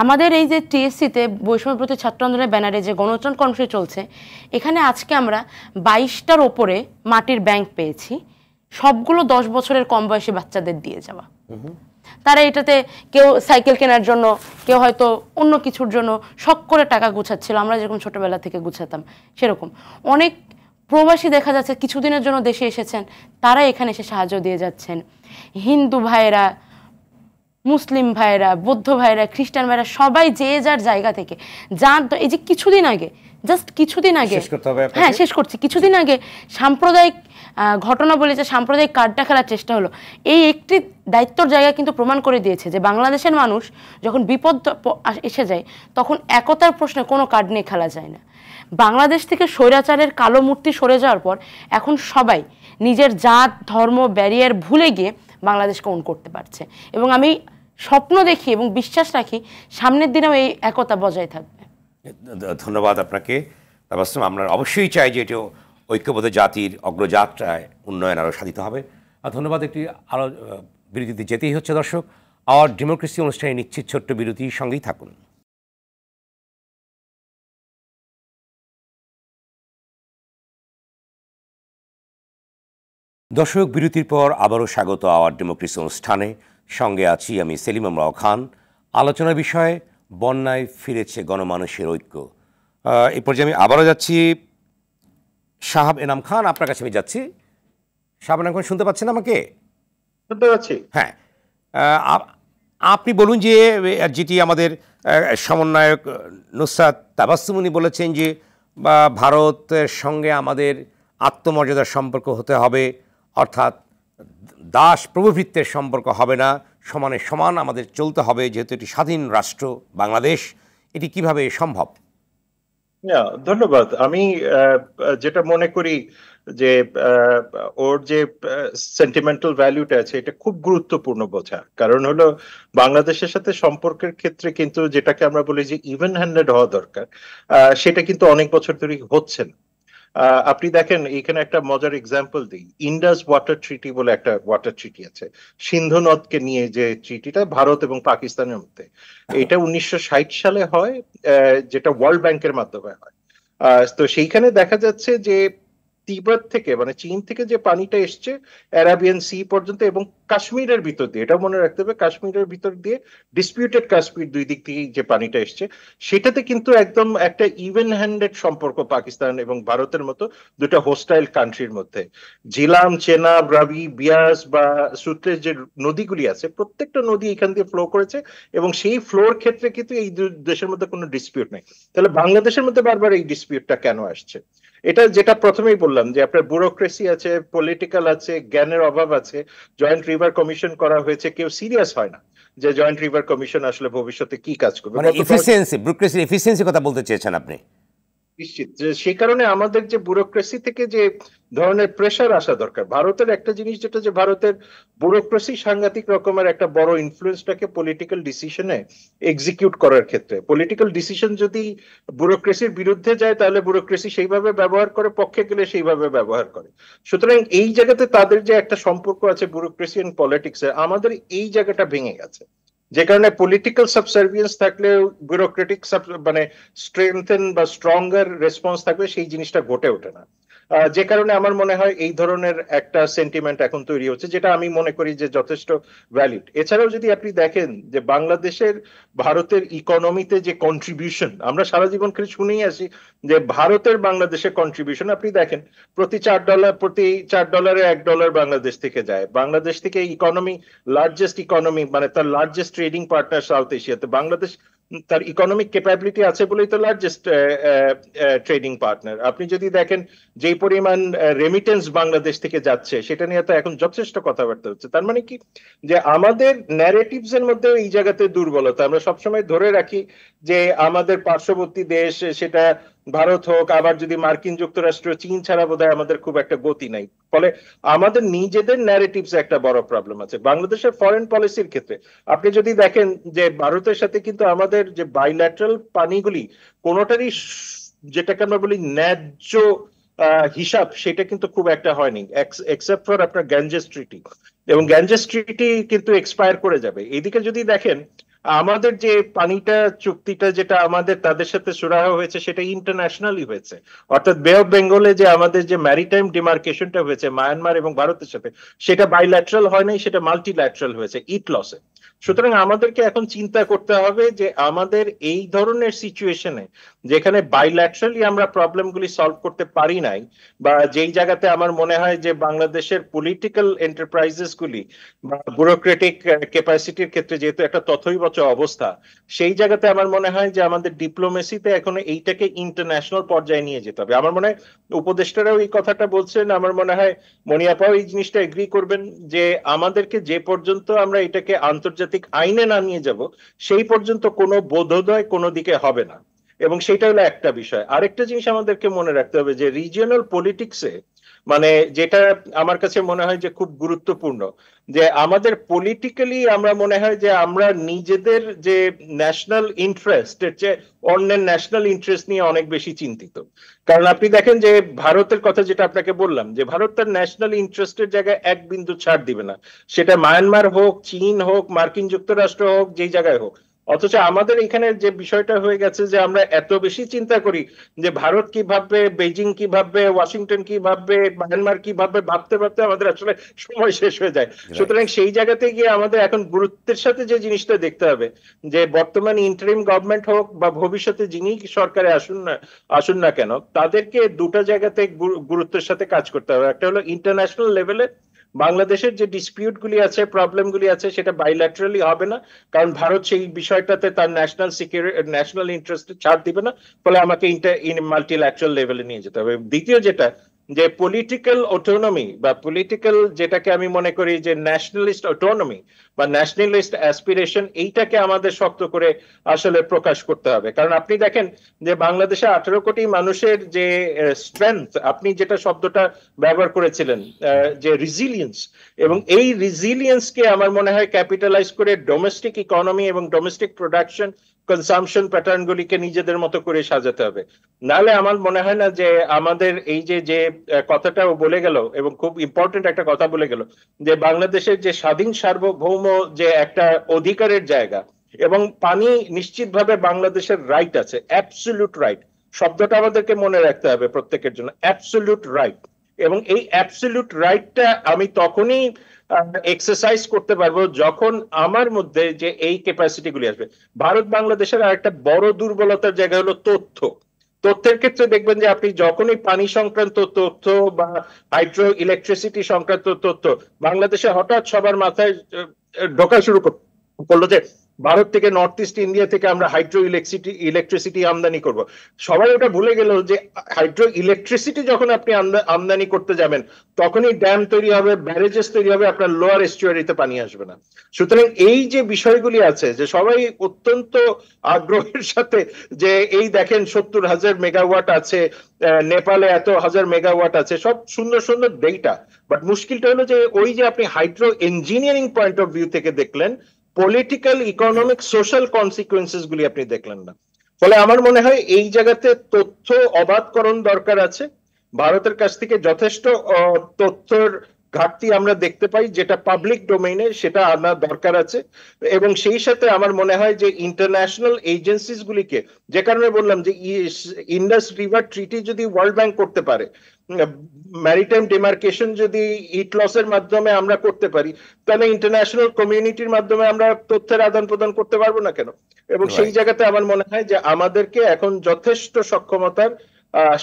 আমাদের এই যে টিএসসিতে বৈষম্য বিরোধী ছাত্র আন্দোলনের ব্যানারে যে গণত্রাণ কর্মসূচি চলছে, এখানে আজকে আমরা 22টার ওপরে মাটির ব্যাংক পেয়েছি, সবগুলো 10 বছরের কম বয়সী বাচ্চাদের দিয়ে যাওয়া। তারা এটাতে কেউ সাইকেল কেনার জন্য, কেউ হয়তো অন্য কিছুর জন্য শখ করে টাকা গুছাচ্ছিল, আমরা যেরকম ছোটবেলা থেকে গুছাতাম সেরকম। অনেক প্রবাসী দেখা যাচ্ছে কিছুদিনের জন্য দেশে এসেছেন, তারা এখানে এসে সাহায্য দিয়ে যাচ্ছেন। হিন্দু ভাইয়েরা, মুসলিম ভাইয়েরা, বৌদ্ধ ভাইয়েরা, খ্রিস্টান ভাইয়েরা, সবাই যে যার জায়গা থেকে যার, এই যে কিছুদিন আগে, জাস্ট কিছুদিন আগে, হ্যাঁ শেষ করছি, কিছুদিন আগে সাম্প্রদায়িক ঘটনা বলে যে সাম্প্রদায়িক কার্ডটা খেলার চেষ্টা হলো, এই একটি দায়িত্বর জায়গা কিন্তু প্রমাণ করে দিয়েছে যে বাংলাদেশের মানুষ যখন বিপদ এসে যায় তখন একতার প্রশ্নে কোনো কার্ড নিয়ে খেলা যায় না। বাংলাদেশ থেকে স্বৈরাচারের কালো মূর্তি সরে যাওয়ার পর এখন সবাই নিজের জাত, ধর্ম, ব্যারিয়ার ভুলে গিয়ে বাংলাদেশকে ওন করতে পারছে, এবং আমি স্বপ্ন দেখি এবং বিশ্বাস রাখি সামনের দিনেও এই একতা বজায় থাকবে। ধন্যবাদ আপনাকে তাবাসসুম। আমরা অবশ্যই চাই যে এটি ঐক্যবদ্ধ জাতির অগ্রযাত্রায় উন্নয়ন আরও সাধিত হবে। আর ধন্যবাদ। একটি আরও বিরতিতে যেতেই হচ্ছে দর্শক। আওয়ার ডেমোক্রেসি অনুষ্ঠানে নিশ্চিত ছোট্ট বিরতি, সঙ্গেই থাকুন। দর্শক, বিরতির পর আবারও স্বাগত আওয়ার ডেমোক্রেসি অনুষ্ঠানে। সঙ্গে আছি আমি সেলিম আমরাও খান। আলোচনার বিষয়ে বন্যায় ফিরেছে গণমানুষের ঐক্য। এই পর্যায়ে আমি আবারও যাচ্ছি শাহাব এনাম খান, আপনার কাছে আমি যাচ্ছি। শাহাব এনাম খান, শুনতে পাচ্ছেন আমাকে? শুনতে পাচ্ছি, হ্যাঁ। আপনি বলুন যে যেটি আমাদের সমন্বয়ক নুসরাত তাবাসসুম উনি বলেছেন যে ভারতের সঙ্গে আমাদের আত্মমর্যাদার সম্পর্ক হতে হবে, অর্থাৎ দাস প্রভুভৃত্যের সম্পর্ক হবে না, সমানে সমান আমাদের চলতে হবে, যেহেতু এটি স্বাধীন রাষ্ট্র বাংলাদেশ। এটি কিভাবে সম্ভব? ধন্যবাদ। আমি যেটা মনে করি যে ওর যে সেন্টিমেন্টাল ভ্যালুটা আছে এটা খুব গুরুত্বপূর্ণ বোঝা। কারণ হলো বাংলাদেশের সাথে সম্পর্কের ক্ষেত্রে কিন্তু যেটাকে আমরা বলি যে ইভেন হ্যান্ডেড হওয়া দরকার, সেটা কিন্তু অনেক বছর ধরে হচ্ছে না। আপনি দেখেন এখানে একটা মজার এক্সাম্পল দিই, ইন্ডাস ওয়াটার ট্রিটি বলে একটা ওয়াটার ট্রিটি আছে, সিন্ধু নদকে নিয়ে যে ট্রিটিটা ভারত এবং পাকিস্তানের মধ্যে। এটা 1960 সালে হয়, যেটা ওয়ার্ল্ড ব্যাংকের মাধ্যমে হয়। তো সেইখানে দেখা যাচ্ছে যে তিব্বত থেকে মানে চীন থেকে যে পানিটা এসছে অ্যারাবিয়ান সি পর্যন্ত এবং কাশ্মীরের ভিতর দিয়ে, এটা মনে রাখতে হবে, কাশ্মীরের ভিতর দিয়ে ডিসপিউটেড কাশ্মীর দুই দিক থেকে যে পানিটা এসছে, সেটাতে কিন্তু একদম একটা ইভেন হ্যান্ডেড সম্পর্ক পাকিস্তান এবং ভারতের মতো দুটো হোস্টাইল কান্ট্রির মধ্যে। ঝিলাম, চেনাব, রাবি, বিয়াস বা সুতলেজ যে নদীগুলি আছে, প্রত্যেকটা নদী এখান দিয়ে ফ্লো করেছে এবং সেই ফ্লোর ক্ষেত্রে কিন্তু এই দুই দেশের মধ্যে কোনো ডিসপিউট নেই। তাহলে বাংলাদেশের মধ্যে বারবার এই ডিসপিউটটা কেন আসছে? এটা যেটা প্রথমেই বললাম যে আপনার ব্যুরোক্রেসি আছে, পলিটিক্যাল আছে, জ্ঞানের অভাব আছে। জয়েন্ট রিভার কমিশন করা হয়েছে, কেউ সিরিয়াস হয় না যে জয়েন্ট রিভার কমিশন আসলে ভবিষ্যতে কি কাজ করবে। মানে এফিসিয়েন্সি, ব্যুরোক্রেসির এফিসিয়েন্সি কথা বলতে চেয়েছেন আপনি? নিশ্চিত যে সেই কারণে আমাদের যে ব্যুরোক্রেসি থেকে যে ধরনের প্রেসার আসা দরকার। ভারতের একটা জিনিস যেটা, যে ভারতের ব্যুরোক্রেসি সাংঘাতিক রকমের একটা বড় ইনফ্লুয়েন্সটাকে পলিটিক্যাল ডিসিশনে এক্সিকিউট করার ক্ষেত্রে, পলিটিক্যাল ডিসিশন যদি ব্যুরোক্রেসির বিরুদ্ধে যায় তাহলে ব্যুরোক্রেসি সেইভাবে ব্যবহার করে, পক্ষে গেলে সেইভাবে ব্যবহার করে। সুতরাং এই জায়গাতে তাদের যে একটা সম্পর্ক আছে ব্যুরোক্রেসি এন্ড পলিটিক্সে, আমাদের এই জায়গাটা ভেঙে গেছে, যে কারণে পলিটিক্যাল সাবসার্ভিয়েন্স থাকলে ব্যুরোক্রেটিক মানে স্ট্রেংথেন বা স্ট্রঙ্গার রেসপন্স থাকবে, সেই জিনিসটা ঘটে ওঠে না। যে কারণে আমার মনে হয় এই ধরনের একটা সেন্টিমেন্ট এখন তৈরি হচ্ছে, যেটা আমি মনে করি যে যথেষ্ট ভ্যালিড। এছাড়াও যদি আপনি দেখেন যে বাংলাদেশের ভারতের ইকোনমিতে যে কন্ট্রিবিউশন, আমরা সারা জীবন করে শুনেই আসি যে ভারতের বাংলাদেশের কন্ট্রিবিউশন, আপনি দেখেন প্রতি $4 $1 বাংলাদেশ থেকে যায়। বাংলাদেশ থেকে ইকোনমি, লার্জেস্ট ইকোনমি, মানে তার লার্জেস্ট ট্রেডিং পার্টনার সাউথ এশিয়াতে বাংলাদেশ, তার ইকোনমিক ক্যাপাবিলিটি আছে বলেই তো লার্জেস্ট ট্রেডিং পার্টনার। আপনি যদি দেখেন যেই পরিমাণ রেমিটেন্স বাংলাদেশ থেকে যাচ্ছে, সেটা নিয়ে তো এখন যথেষ্ট কথাবার্তা হচ্ছে। তার মানে কি, যে আমাদের ন্যারেটিভস এর মধ্যে এই জায়গাতে দুর্বলতা। আমরা সবসময় ধরে রাখি যে আমাদের পার্শ্ববর্তী দেশ, সেটা ভারত হোক, আবার যদি মার্কিন যুক্তরাষ্ট্র, চীন ছাড়া বোধহয় আমাদের খুব একটা গতি নাই। ফলে আমাদের নিজেদের ন্যারেটিভস একটা বড় প্রবলেম আছে। বাংলাদেশের ফরেন পলিসির ক্ষেত্রে আপনি যদি দেখেন যে ভারতের সাথে কিন্তু আমাদের যে বাইল্যাটারাল পানিগুলি, কোনোটারই যেটাকে আমরা বলি ন্যায্য হিসাব, সেটা কিন্তু খুব একটা হয়নি, এক্সেপ্ট ফর আপনার গ্যাঞ্জেস ট্রিটি, এবং গ্যাঞ্জেস ট্রিটি কিন্তু এক্সপায়ার করে যাবে। এইদিকে যদি দেখেন আমাদের যে পানিটা চুক্তিটা যেটা আমাদের তাদের সাথে সুরাহা হয়েছে, সেটা ইন্টারন্যাশনালি হয়েছে। অর্থাৎ বে অফ বেঙ্গলে যে আমাদের যে ম্যারিটাইম ডিমার্কেশনটা হয়েছে মায়ানমার এবং ভারতের সাথে, সেটা বাইল্যাটারাল হয় নাই, সেটা মাল্টিল্যাটারাল হয়েছে ইটলসে। সুতরাং আমাদেরকে এখন চিন্তা করতে হবে যে আমাদের এই ধরনের সিচুয়েশনে, যেখানে বাইল্যাটারালি আমরা প্রবলেমগুলি সলভ করতে পারি নাই, বা যেই জায়গাতে আমার মনে হয় যে বাংলাদেশের পলিটিক্যাল এন্টারপ্রাইজেস গুলি বা ব্যুরোক্রেটিক ক্যাপাসিটির ক্ষেত্রে যেহেতু একটা তথৈবচ অবস্থা, সেই জায়গাতে আমার মনে হয় যে আমাদের ডিপ্লোমেসিতে এখন এইটাকে ইন্টারন্যাশনাল পর্যায়ে নিয়ে যেতে হবে। আমার মনে হয় উপদেষ্টারাও এই কথাটা বলছেন, আমার মনে হয় মনিয়াপাও এই জিনিসটা এগ্রি করবেন, যে আমাদেরকে যে পর্যন্ত আমরা এটাকে আন্তর্জাতিক আইনে না নিয়ে যাব, সেই পর্যন্ত কোনো বোধোদয় কোনো দিকে হবে না। এবং সেটা হলো একটা বিষয়। আরেকটা জিনিস আমাদেরকে মনে রাখতে হবে যে রিজিওনাল পলিটিক্সে, মানে যেটা আমার কাছে মনে হয় যে খুব গুরুত্বপূর্ণ, যে আমাদের পলিটিক্যালি আমরা মনে হয় যে আমরা নিজেদের যে ন্যাশনাল ইন্টারেস্ট, যে অন্যের ন্যাশনাল ইন্টারেস্ট নিয়ে অনেক বেশি চিন্তিত। কারণ আপনি দেখেন যে ভারতের কথা যেটা আপনাকে বললাম, যে ভারত তার ন্যাশনাল ইন্টারেস্টের জায়গায় এক বিন্দু ছাড় দিবে না, সেটা মায়ানমার হোক, চীন হোক, মার্কিন যুক্তরাষ্ট্র হোক, যেই জায়গায় হোক। অথচ আমাদের এখানে যে বিষয়টা হয়ে গেছে, যে আমরা এত বেশি চিন্তা করি যে ভারত কি ভাববে, বেজিং কি ভাববে, ওয়াশিংটন কি ভাববে, মায়ানমার কি ভাববে, ভাবতে ভাবতে আমাদের আসলে সময় শেষ হয়ে যায়। সুতরাং সেই জায়গাতে গিয়ে আমাদের এখন গুরুত্বের সাথে যে জিনিসটা দেখতে হবে, যে বর্তমান ইন্টারিম গভর্নমেন্ট হোক বা ভবিষ্যতে যিনি সরকারে আসুন না কেন, তাদেরকে দুটো জায়গাতে গুরুত্বের সাথে কাজ করতে হবে। একটা হলো ইন্টারন্যাশনাল লেভেলে বাংলাদেশের যে ডিসপিউট গুলি আছে, প্রবলেম গুলি আছে, সেটা বাইল্যাটারালি হবে না, কারণ ভারত সেই বিষয়টাতে তার ন্যাশনাল সিকিউরিটি, ন্যাশনাল ইন্টারেস্টে ছাড় দিবে না। ফলে আমাকে মাল্টিল্যাটারাল লেভেলে নিয়ে যেতে হবে। দ্বিতীয় যেটা, যে পলিটিক্যাল অটোনমি বা পলিটিক্যাল, যেটাকে আমি মনে করি যে ন্যাশনালিস্ট অটোনমি বা ন্যাশনালিস্ট অ্যাসপিরেশন, এইটাকে আমাদের শক্ত করে আসলে প্রকাশ করতে হবে। কারণ আপনি দেখেন যে বাংলাদেশে 18 কোটি মানুষের যে স্ট্রেংথ, আপনি যেটা শব্দটা ব্যবহার করেছিলেন, যে রিজিলিয়েন্স, এবং এই রিজিলিয়েন্সকে আমার মনে হয় ক্যাপিটালাইজ করে ডোমেস্টিক ইকোনমি এবং ডোমেস্টিক প্রোডাকশন, কনসামশন প্যাটার্ন গুলিকে নিজেদের মতো করে সাজাতে হবে। নাহলে আমার মনে হয় না যে আমাদের এই যে কথাটা বলে গেল, এবং খুব ইম্পর্টেন্ট একটা কথা বলে গেল, যে বাংলাদেশের যে স্বাধীন সার্বভৌম যে একটা অধিকারের জায়গা, এবং পানি নিশ্চিতভাবে বাংলাদেশের রাইট আছে, অ্যাবসলিউট রাইট। শব্দটা আমাদেরকে মনে রাখতে হবে প্রত্যেকের জন্য, অ্যাবসলিউট রাইট। এবং এই অ্যাবসলিউট রাইটটা আমি তখনই এক্সারসাইজ করতে পারবো যখন আমার মধ্যে যে এই ক্যাপাসিটি গুলি আসবে। ভারত বাংলাদেশের আর একটা বড় দুর্বলতার জায়গা হলো তথ্যের ক্ষেত্রে দেখবেন যে আপনি যখনই পানি সংক্রান্ত তথ্য বা হাইড্রো ইলেকট্রিসিটি সংক্রান্ত তথ্য বাংলাদেশে হঠাৎ সবার মাথায় ঢোকা শুরু করলো, যে ভারত থেকে নর্থ ইস্ট ইন্ডিয়া থেকে আমরা হাইড্রো ইলেকট্রিসিটি আমদানি করব। সবাই ওটা ভুলে গেল যে হাইড্রো ইলেকট্রিসিটি যখন আপনি আমদানি করতে যাবেন তখনই ড্যাম তৈরি হবে, ব্যারেজেস তৈরি হবে, আপনার লোয়ার এস্টুয়ারিতে পানি আসবে না। সুতরাং এই যে বিষয়গুলি আছে যে সবাই অত্যন্ত আগ্রহের সাথে যে এই দেখেন 70,000 মেগাওয়াট আছে, নেপালে এত হাজার মেগাওয়াট আছে, সব সুন্দর সুন্দর ডেটা, বাট মুশকিলটা হলো যে ওই যে আপনি hydro engineering point of view থেকে দেখলেন, পলিটিক্যাল, ইকোনমিক, সোশ্যাল কনসিকুয়েন্সেস গুলি আপনি দেখলেন না। ফলে আমার মনে হয় এই জায়গাতে তথ্য অবাধকরণ দরকার আছে। ভারতের কাছ থেকে যথেষ্ট তথ্যের ঘাটতি আমরা দেখতে পাই, যেটা পাবলিক ডোমেইনে, সেটা আনা দরকার আছে। এবং সেই সাথে আমার মনে হয় যে ইন্টারন্যাশনাল এজেন্সিস গুলিকে, যে কারণে বললাম যে ইন্ডাস রিভার ট্রিটি যদি ওয়ার্ল্ড ব্যাংক করতে পারে, ম্যারিটাইম ডিমার্কেশন যদি ইটলসের মাধ্যমে আমরা করতে পারি, তাহলে ইন্টারন্যাশনাল কমিউনিটির মাধ্যমে আমরা তথ্যের আদান প্রদান করতে পারবো না কেন? এবং সেই জায়গাতে আমার মনে হয় যে আমাদেরকে এখন যথেষ্ট সক্ষমতার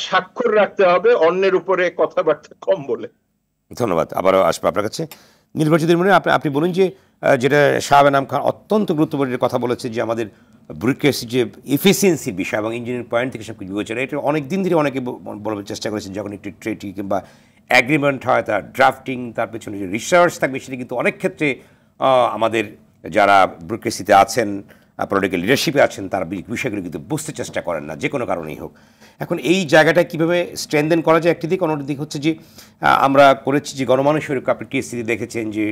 স্বাক্ষর রাখতে হবে, অন্যের উপরে কথাবার্তা কম বলে। ধন্যবাদ। আবারও আসবো আপনার কাছে। নির্বাচিত মনে আপনি বলুন যে যেটা শাহ আনাম খান অত্যন্ত গুরুত্বপূর্ণ কথা বলেছে যে আমাদের ব্যুরোক্রেসি যে এফিসিয়েন্সির বিষয় এবং ইঞ্জিনিয়ারিং পয়েন্ট থেকে সব কিছু বিবেচনা, এটা অনেক দিন ধরে অনেকে বলবার চেষ্টা করেছেন। যখন একটি ট্রেটি কিংবা অ্যাগ্রিমেন্ট হয়, তার ড্রাফটিং, তার পেছনে যে রিসার্চ থাকবে, সেটা কিন্তু অনেক ক্ষেত্রে আমাদের যারা ব্যুরোক্রেসিতে আছেন, পলিটিক্যাল লিডারশিপে আছেন, তারা বিষয়গুলো কিন্তু বুঝতে চেষ্টা করেন না, যে কোনো কারণেই হোক। এখন এই জায়গাটা কীভাবে স্ট্রেনদেন করা যায় একটি দিক, অন্যটি দিক হচ্ছে যে আমরা করেছি যে গণমানুষের আপনি টিএসসিতে দেখেছেন যে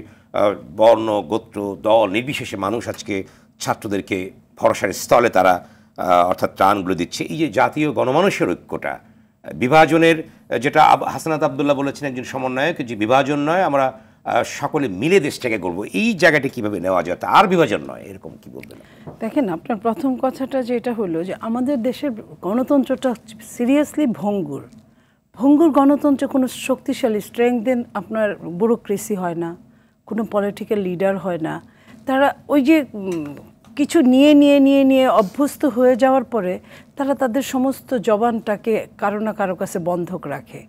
বর্ণ, গোত্র, দল নির্বিশেষে মানুষ আজকে ছাত্রদেরকে ভরসার স্থলে তারা অর্থাৎ ত্রাণগুলো দিচ্ছে। এই যে জাতীয় গণমানুষের ঐক্যটা, বিভাজনের, যেটা হাসানাত আবদুল্লাহ বলেছেন একজন সমন্বয়ক, যে বিভাজন নয়, আমরা সকলে মিলে দেশটাকে গড়বো, এই জায়গাটা কিভাবে নেওয়া যায়, আর বিভাজন নয়, এরকম কি বলবেন? দেখেন, আপনার প্রথম কথাটা যেটা হলো যে আমাদের দেশের গণতন্ত্রটা সিরিয়াসলি ভঙ্গুর গণতন্ত্রে কোনো শক্তিশালী স্ট্রেংথেন আপনার ব্যুরোক্রেসি হয় না, কোনো পলিটিক্যাল লিডার হয় না। তারা ওই যে কিছু নিয়ে অভ্যস্ত হয়ে যাওয়ার পরে তারা তাদের সমস্ত জবানটাকে কারো না কারো কাছে বন্ধক রাখে।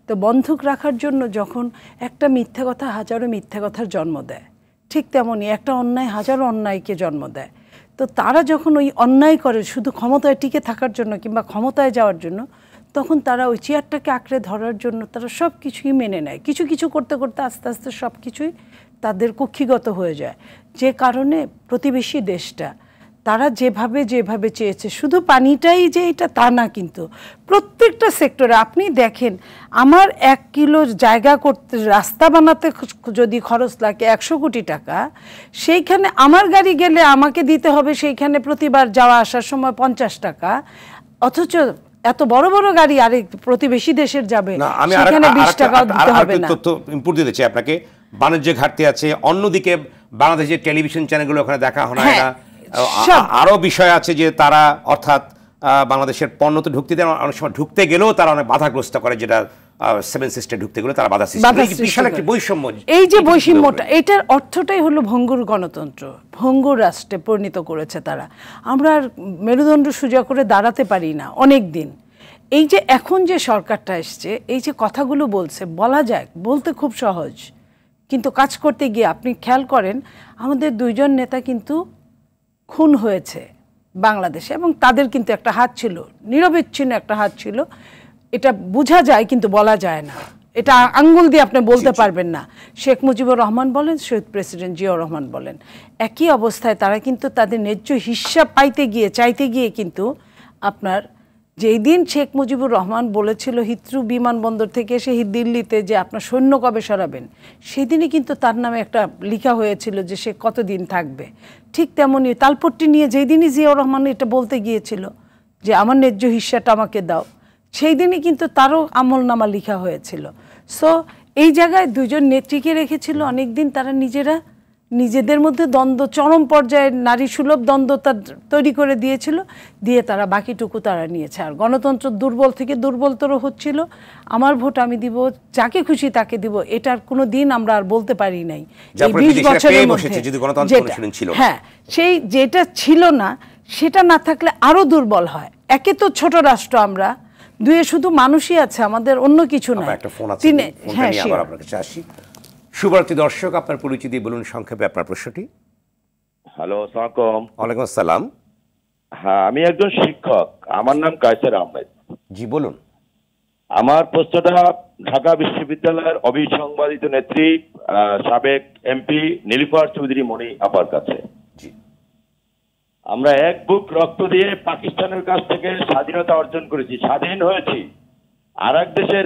তো বন্ধক রাখার জন্য যখন একটা মিথ্যা কথা হাজারো মিথ্যা কথার জন্ম দেয়, ঠিক তেমনই একটা অন্যায় হাজারো অন্যায়কে জন্ম দেয়। তো তারা যখন ওই অন্যায় করে শুধু ক্ষমতায় টিকে থাকার জন্য কিংবা ক্ষমতায় যাওয়ার জন্য, তখন তারা ওই চেয়ারটাকে আঁকড়ে ধরার জন্য তারা সব কিছুই মেনে নেয়। কিছু করতে করতে আস্তে আস্তে সব কিছুই তাদের কক্ষিগত হয়ে যায়। যে কারণে প্রতিবেশী দেশটা তারা যেভাবে চেয়েছে, শুধু পানিটাই যে এটা তা না, কিন্তু প্রত্যেকটা সেক্টরে আপনি দেখেন, আমার 1 কিলো জায়গা করতে, রাস্তা বানাতে যদি খরচ লাগে 100 কোটি টাকা, সেইখানে আমার গাড়ি গেলে আমাকে দিতে হবে সেইখানে প্রতিবার যাওয়া আসার সময় 50 টাকা, অথচ এত বড় বড় গাড়ি আরেক প্রতিবেশী দেশের যাবে, সেখানে 20 টাকাও দিতে হবে না। তথ্য ইনপুট দিতে চাই আপনাকে, বাণিজ্য ঘাটতি আছে, অন্যদিকে বাংলাদেশের টেলিভিশন চ্যানেলগুলো ওখানে দেখা হয় না, আরো বিষয় আছে যে তারা অর্থাৎ বাংলাদেশের পণ্য তো ঢুকতে দেন, অনেক সময় ঢুকতে গেলেও তারা অনেক বাধাগ্রস্ত করে, যেটা 7 সিস্টার ঢুকতে গেলে তারা বাধা সৃষ্টি করে। বিশাল একটা বৈষম্য। এই যে বৈষম্যটা, এটার অর্থটাই হলো ভঙ্গুর গণতন্ত্র, ভঙ্গুর রাষ্ট্রে পরিণত করেছে তারা। আমরা আর মেরুদণ্ড সোজা করে দাঁড়াতে পারি না অনেক দিন। এই যে এখন যে সরকারটা এসছে, এই যে কথাগুলো বলছে, বলা যায়, বলতে খুব সহজ, কিন্তু কাজ করতে গিয়ে আপনি খেয়াল করেন আমাদের 2 জন নেতা কিন্তু খুন হয়েছে বাংলাদেশে, এবং তাদের কিন্তু একটা হাত ছিল, নিরবিচ্ছিন্ন একটা হাত ছিল। এটা বোঝা যায় কিন্তু বলা যায় না, এটা আঙ্গুল দিয়ে আপনি বলতে পারবেন না। শেখ মুজিবুর রহমান বলেন, শহীদ প্রেসিডেন্ট জিয়াউর রহমান বলেন, একই অবস্থায় তারা কিন্তু তাদের ন্যায্য হিসাব চাইতে গিয়ে কিন্তু আপনার যেই দিন শেখ মুজিবুর রহমান বলেছিল হিথ্রু বিমানবন্দর থেকে এসে দিল্লিতে যে আপনার সৈন্য কবে সরাবেন, সেই দিনই কিন্তু তার নামে একটা লেখা হয়েছিল যে সে কতদিন থাকবে। ঠিক তেমনই তালপট্টি নিয়ে যেই দিনই জিয়াউর রহমান এটা বলতে গিয়েছিল যে আমার ন্যায্য হিস্সাটা আমাকে দাও, সেই দিনই কিন্তু তারও আমলনামা লেখা হয়েছিল। সো এই জায়গায় 2 জন নেত্রীকে রেখেছিল অনেকদিন, তারা নিজেদের মধ্যে দ্বন্দ্ব, চরম পর্যায়ে নারী সুলভ দ্বন্দ্বতা তৈরি করে দিয়েছিল, দিয়ে তারা বাকিটুকু তারা নিয়েছে। আর গণতন্ত্র দুর্বল থেকে দুর্বলতর হচ্ছিল। আমার ভোট আমি দিব, যাকে খুশি তাকে দিব, এটার কোনো দিন আমরা আর বলতে পারি নাই। এই 20 বছরের মধ্যে হ্যাঁ, সেই যেটা ছিল না, সেটা না থাকলে আরো দুর্বল হয়। একে তো ছোট রাষ্ট্র আমরা, 2 শুধু মানুষই আছে, আমাদের অন্য কিছু না। শুভরাত্রি দর্শক, আপনার পরিচিতি বলুন সংক্ষেপে আপনার প্রশ্নটি। হ্যালো, আসসালামু আলাইকুম। ওয়ালাইকুম আসসালাম। হ্যাঁ, আমি একজন শিক্ষক, আমার নাম কায়সার আহমেদ। জি বলুন। আমার প্রশ্নটা ঢাকা বিশ্ববিদ্যালয়ের অবিসংবাদিত নেত্রী সাবেক এমপি নীলুফার চৌধুরী মণি আপার কাছে। জি। আমরা এক বুক রক্ত দিয়ে পাকিস্তানের কাছ থেকে স্বাধীনতা অর্জন করেছি, স্বাধীন হয়েছি আর এক দেশের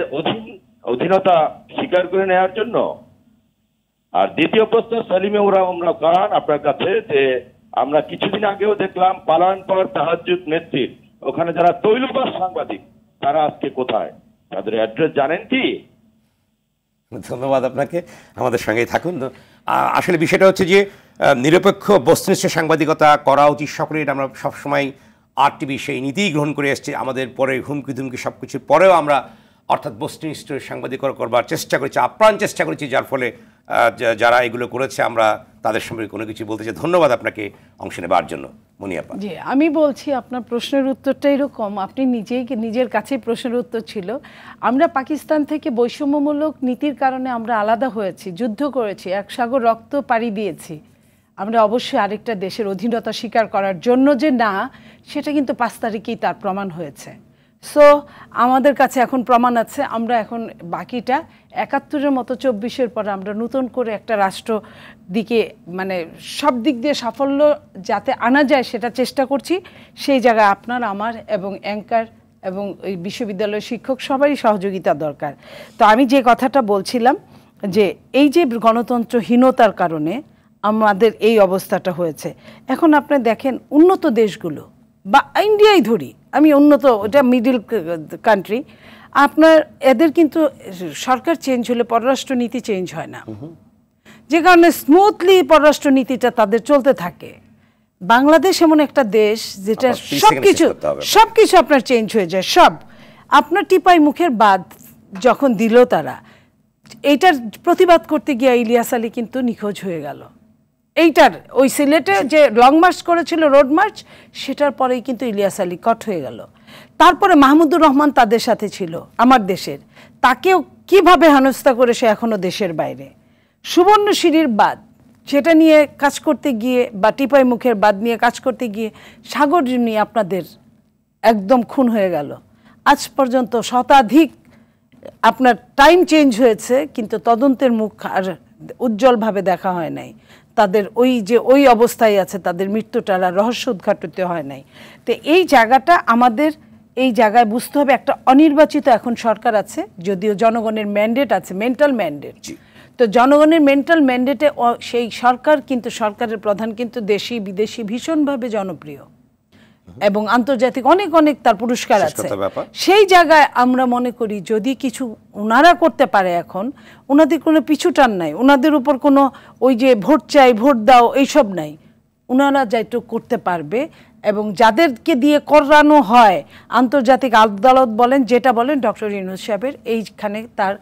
অধীনতা স্বীকার করে নেওয়ার জন্য। আর দ্বিতীয় প্রশ্ন সেলিমে ওমরাও খান আপনার কাছে, যে আমরা কিছুদিন আগেও দেখলাম পালানপুর তাহাজ্জুদ নেত্রীর ওখানে যারা তৈলবাস সাংবাদিক তারা আজকে কোথায়, তাদের অ্যাড্রেস জানেন কি? ধন্যবাদ আপনাকে, আমাদের সঙ্গেই থাকুন। আসলে বিষয়টা হচ্ছে যে নিরপেক্ষ বস্তুনিষ্ঠ সাংবাদিকতা করা উচিত সকলের। আমরা সবসময় RTV সেই নীতিই গ্রহণ করে এসেছি। আমাদের পরে হুমকি ধুমকি সব কিছুর পরেও আমরা অর্থাৎ বস্তুনিষ্ঠ সাংবাদিকতা করবার চেষ্টা করেছি, আপ্রাণ চেষ্টা করেছি, যার ফলে যারা এগুলো করেছে আমরা তাদের সম্পর্কে কোনো কিছু বলতে চাই। ধন্যবাদ আপনাকে অংশ নেবার জন্য মনিয়াপা। জি, আমি বলছি আপনার প্রশ্নের উত্তরটা এরকম, আপনি নিজের কাছেই প্রশ্নের উত্তর ছিল। আমরা পাকিস্তান থেকে বৈষম্যমূলক নীতির কারণে আমরা আলাদা হয়েছি, যুদ্ধ করেছি, এক সাগর রক্ত পাড়ি দিয়েছি। আমরা অবশ্যই আরেকটা দেশের অধীনতা স্বীকার করার জন্য যে না, সেটা কিন্তু 5 তারিখেই তার প্রমাণ হয়েছে। সো আমাদের কাছে এখন প্রমাণ আছে। আমরা এখন বাকিটা 71-এর মতো 24-এর পরে আমরা নতুন করে একটা রাষ্ট্র দিকে মানে সব দিক দিয়ে সাফল্য যাতে আনা যায় সেটা চেষ্টা করছি। সেই জায়গায় আপনার, আমার এবং অ্যাঙ্কার এবং এই বিশ্ববিদ্যালয়ের শিক্ষক সবারই সহযোগিতা দরকার। তো আমি যে কথাটা বলছিলাম যে এই যে গণতন্ত্রহীনতার কারণে আমাদের এই অবস্থাটা হয়েছে। এখন আপনি দেখেন উন্নত দেশগুলো বা ইন্ডিয়াই ধরি, আমি উন্নত, ওটা মিডিল কান্ট্রি, আপনার এদের কিন্তু সরকার চেঞ্জ হলে পররাষ্ট্রনীতি চেঞ্জ হয় না, যে কারণে স্মুথলি পররাষ্ট্রনীতিটা তাদের চলতে থাকে। বাংলাদেশ এমন একটা দেশ যেটা সবকিছু আপনার চেঞ্জ হয়ে যায়। সব আপনার টিপাই মুখের বাদ যখন দিল তারা, এইটার প্রতিবাদ করতে গিয়ে ইলিয়াস আলী কিন্তু নিখোঁজ হয়ে গেল। এইটার ওই সিলেটে যে লং মার্চ করেছিল, রোড মার্চ, সেটার পরেই কিন্তু ইলিয়াস আলী কট হয়ে গেল। তারপরে মাহমুদুর রহমান তাদের সাথে ছিল, আমার দেশের, তাকেও কিভাবে হেনস্থা করে সে এখনো দেশের বাইরে। সুবর্ণশিরির বাঁধ সেটা নিয়ে কাজ করতে গিয়ে বা টিপাই মুখের বাঁধ নিয়ে কাজ করতে গিয়ে সাগর নিয়ে আপনাদের একদম খুন হয়ে গেল। আজ পর্যন্ত শতাধিক আপনার টাইম চেঞ্জ হয়েছে, কিন্তু তদন্তের মুখ আর উজ্জ্বলভাবে দেখা হয় নাই। তাদের ওই অবস্থায় আছে, তাদের মৃত্যুটা রহস্য উদ্ঘাটিত হয় নাই। তো এই জায়গাটা আমাদের, এই জায়গায় বুঝতে হবে একটা অনির্বাচিত এখন সরকার আছে, যদিও জনগণের ম্যান্ডেট আছে, মেন্টাল ম্যান্ডেট। তো জনগণের মেন্টাল ম্যান্ডেটে সেই সরকার কিন্তু, সরকারের প্রধান কিন্তু দেশি বিদেশি ভীষণভাবে জনপ্রিয় এবং আন্তর্জাতিক অনেক অনেক তার পুরস্কার আছে। সেই জায়গায় আমরা মনে করি যদি কিছু ওনারা করতে পারে, এখন ওনাদের কোনো পিছুটান নাই, ওনাদের উপর কোনো ওই যে ভোট চাই ভোট দাও এইসব নাই। ওনারা যেটুকু করতে পারবে এবং যাদেরকে দিয়ে করানো হয়, আন্তর্জাতিক আদালত বলেন, যেটা বলেন, ডক্টর ইউনূস সাহেবের এইখানে তার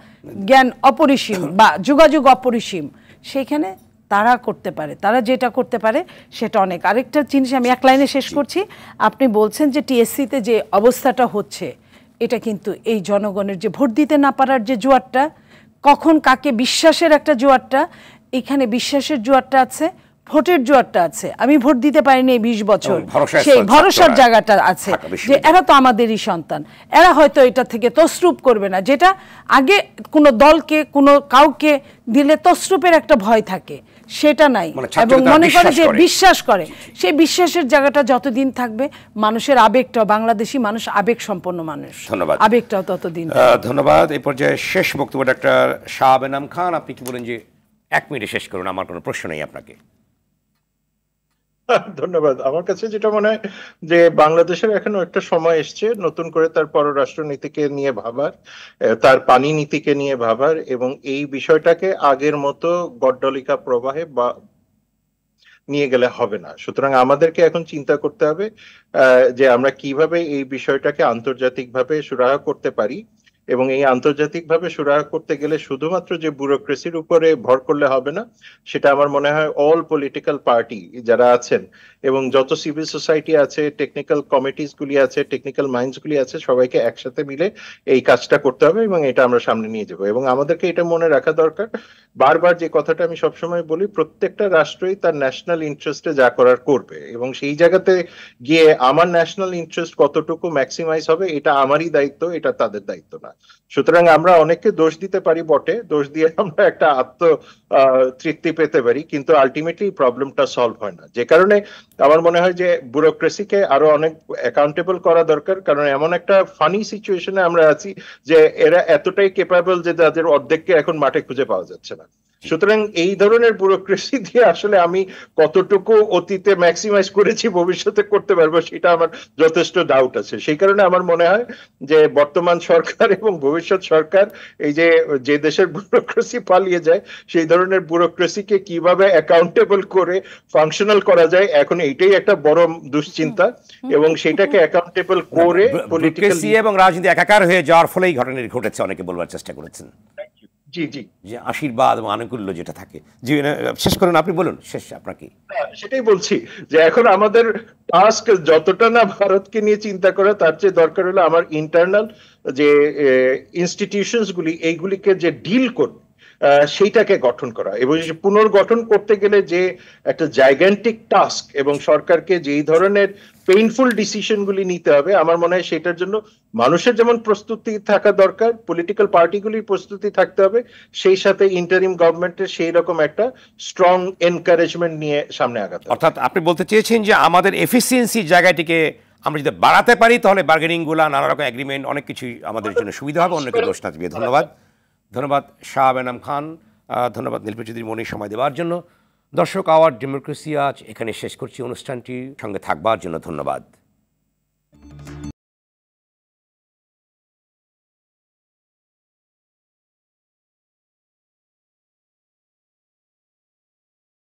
জ্ঞান অপরিসীম বা যোগাযোগ অপরিসীম, সেইখানে তারা করতে পারে, তারা যেটা করতে পারে সেটা অনেক। আরেকটা জিনিস আমি এক লাইনে শেষ করছি। আপনি বলছেন যে টিএসসিতে যে অবস্থাটা হচ্ছে, এটা কিন্তু এই জনগণের যে ভোট দিতে না পারার যে জোয়ারটা, কখন কাকে বিশ্বাসের একটা জোয়ারটা, এখানে বিশ্বাসের জোয়ারটা আছে, ভোটের জোয়ারটা আছে। আমি ভোট দিতে পারিনি এই 20 বছর, সেই ভরসার জায়গাটা আছে যে এরা তো আমাদেরই সন্তান, এরা হয়তো এটা থেকে তসরুপ করবে না। যেটা আগে কোনো দলকে কোনো কাউকে দিলে তসরুপের একটা ভয় থাকে, সেটা নাই, এবং মনে করে যে বিশ্বাস করে, সেই বিশ্বাসের জায়গাটা যতদিন থাকবে, মানুষের আবেগটা, বাংলাদেশি মানুষ আবেগ সম্পন্ন মানুষ, আবেগটাও ততদিন। ধন্যবাদ। এই পর্যায়ে শেষ বক্তব্য ডাক্তার শাহ বেনাম খান, আপনি কি বলেন যে 1 মিনিটে শেষ করুন, আমার কোনো প্রশ্ন নেই আপনাকে। ধন্যবাদ। আমার কাছে যেটা মনে হয় যে বাংলাদেশের এখনো একটা সময় এসছে নতুন করে তার পররাষ্ট্র নীতিকে নিয়ে ভাবার, তার পানি নীতিকে নিয়ে ভাবার, এবং এই বিষয়টাকে আগের মতো গড্ডলিকা প্রবাহে বা নিয়ে গেলে হবে না। সুতরাং আমাদেরকে এখন চিন্তা করতে হবে যে আমরা কিভাবে এই বিষয়টাকে আন্তর্জাতিকভাবে সুরাহা করতে পারি, এবং এই আন্তর্জাতিকভাবে সুরাহা করতে গেলে শুধুমাত্র যে ব্যুরোক্রেসির উপরে ভর করলে হবে না, সেটা আমার মনে হয় অল পলিটিক্যাল পার্টি যারা আছেন এবং যত সিভিল সোসাইটি আছে, টেকনিক্যাল কমিটিস গুলি আছে, টেকনিক্যাল মাইন্ডস গুলি আছে, সবাইকে একসাথে মিলে এই কাজটা করতে হবে এবং এটা আমরা সামনে নিয়ে যাবো। এবং আমাদেরকে এটা মনে রাখা দরকার, বারবার যে কথাটা আমি সবসময় বলি, প্রত্যেকটা রাষ্ট্রই তার ন্যাশনাল ইন্টারেস্টে যা করার করবে এবং সেই জায়গাতে গিয়ে আমার ন্যাশনাল ইন্টারেস্ট কতটুকু ম্যাক্সিমাইজ হবে এটা আমারই দায়িত্ব, এটা তাদের দায়িত্ব না। সুতরাং আমরা অনেককে দোষ দিতে পারি বটে, দোষ দিয়ে আমরা একটা তৃপ্তি পেতে পারি, কিন্তু আলটিমেটলি প্রবলেমটা সলভ হয় না। যে কারণে আমার মনে হয় যে ব্যুরোক্রেসিকে আরো অনেক অ্যাকাউন্টেবল করা দরকার, কারণ এমন একটা ফানি সিচুয়েশনে আমরা আছি যে এরা এতটাই কেপাবল যে তাদের অর্ধেককে এখন মাঠে খুঁজে পাওয়া যাচ্ছে না। সুতরাং এই ধরনের ব্যুরোক্রেসি দিয়ে আসলে আমি কতটুকু অতীতে ম্যাক্সিমাইজ করেছি ভবিষ্যতে করতে পারবো সেটা আমার যথেষ্ট ডাউট আছে। সেই কারণে আমার মনে হয় যে বর্তমান সরকার এবং ভবিষ্যৎ সরকার এই যে দেশের ব্যুরোক্রেসি পালিয়ে যায় সেই ধরনের ব্যুরোক্রেসিকে কিভাবে অ্যাকাউন্টেবল করে ফাংশনাল করা যায়, এখন এইটাই একটা বড় দুশ্চিন্তা এবং সেটাকে অ্যাকাউন্টেবল করে ব্যুরোক্রেসি এবং রাজনীতি একাকার হয়ে যাওয়ার ফলেই ঘটনাটি ঘটেছে, অনেকে বলবার চেষ্টা করেছেন। জি জি, যে আশীর্বাদ এবং আনুকূল্য যেটা থাকে। জি, শেষ করুন, আপনি বলুন, শেষ আপনাকে। সেটাই বলছি যে এখন আমাদের টাস্ক যতটা না ভারতকে নিয়ে চিন্তা করা, তার চেয়ে দরকার হলো আমার ইন্টারনাল যে ইনস্টিটিউশনস গুলি এইগুলিকে যে ডিল করবে সেইটাকে গঠন করা এবং পুনর্গঠন করতে গেলে যে একটা জাইগ্যান্টিক টাস্ক এবং সরকারকে যেই ধরনের পেইনফুল ডিসিশন গুলি নিতে হবে, আমার মনে হয় সেটার জন্য মানুষের যেমন প্রস্তুতি থাকা দরকার, পলিটিক্যাল পার্টিগুলির প্রস্তুতি থাকতে হবে, সেই সাথে ইন্টারিম গভর্নমেন্টের সেই রকম একটা স্ট্রং এনকারেজমেন্ট নিয়ে সামনে আগাতে হবে। অর্থাৎ আপনি বলতে চেয়েছেন যে আমাদের এফিসিয়েন্সি জায়গাটিকে আমরা যদি বাড়াতে পারি তাহলে বার্গেনিং গুলা, নানা রকম এগ্রিমেন্ট, অনেক কিছুই আমাদের জন্য সুবিধা হবে, অন্যকে দোষ না দিবে। ধন্যবাদ, ধন্যবাদ শাহ এনাম খান, ধন্যবাদ নীলপরি চৌধুরী মনির সময় দেওয়ার জন্য। দর্শক, আওয়ার ডেমোক্রেসি আজ এখানে শেষ করছি। অনুষ্ঠানটি সঙ্গে থাকবার জন্য ধন্যবাদ।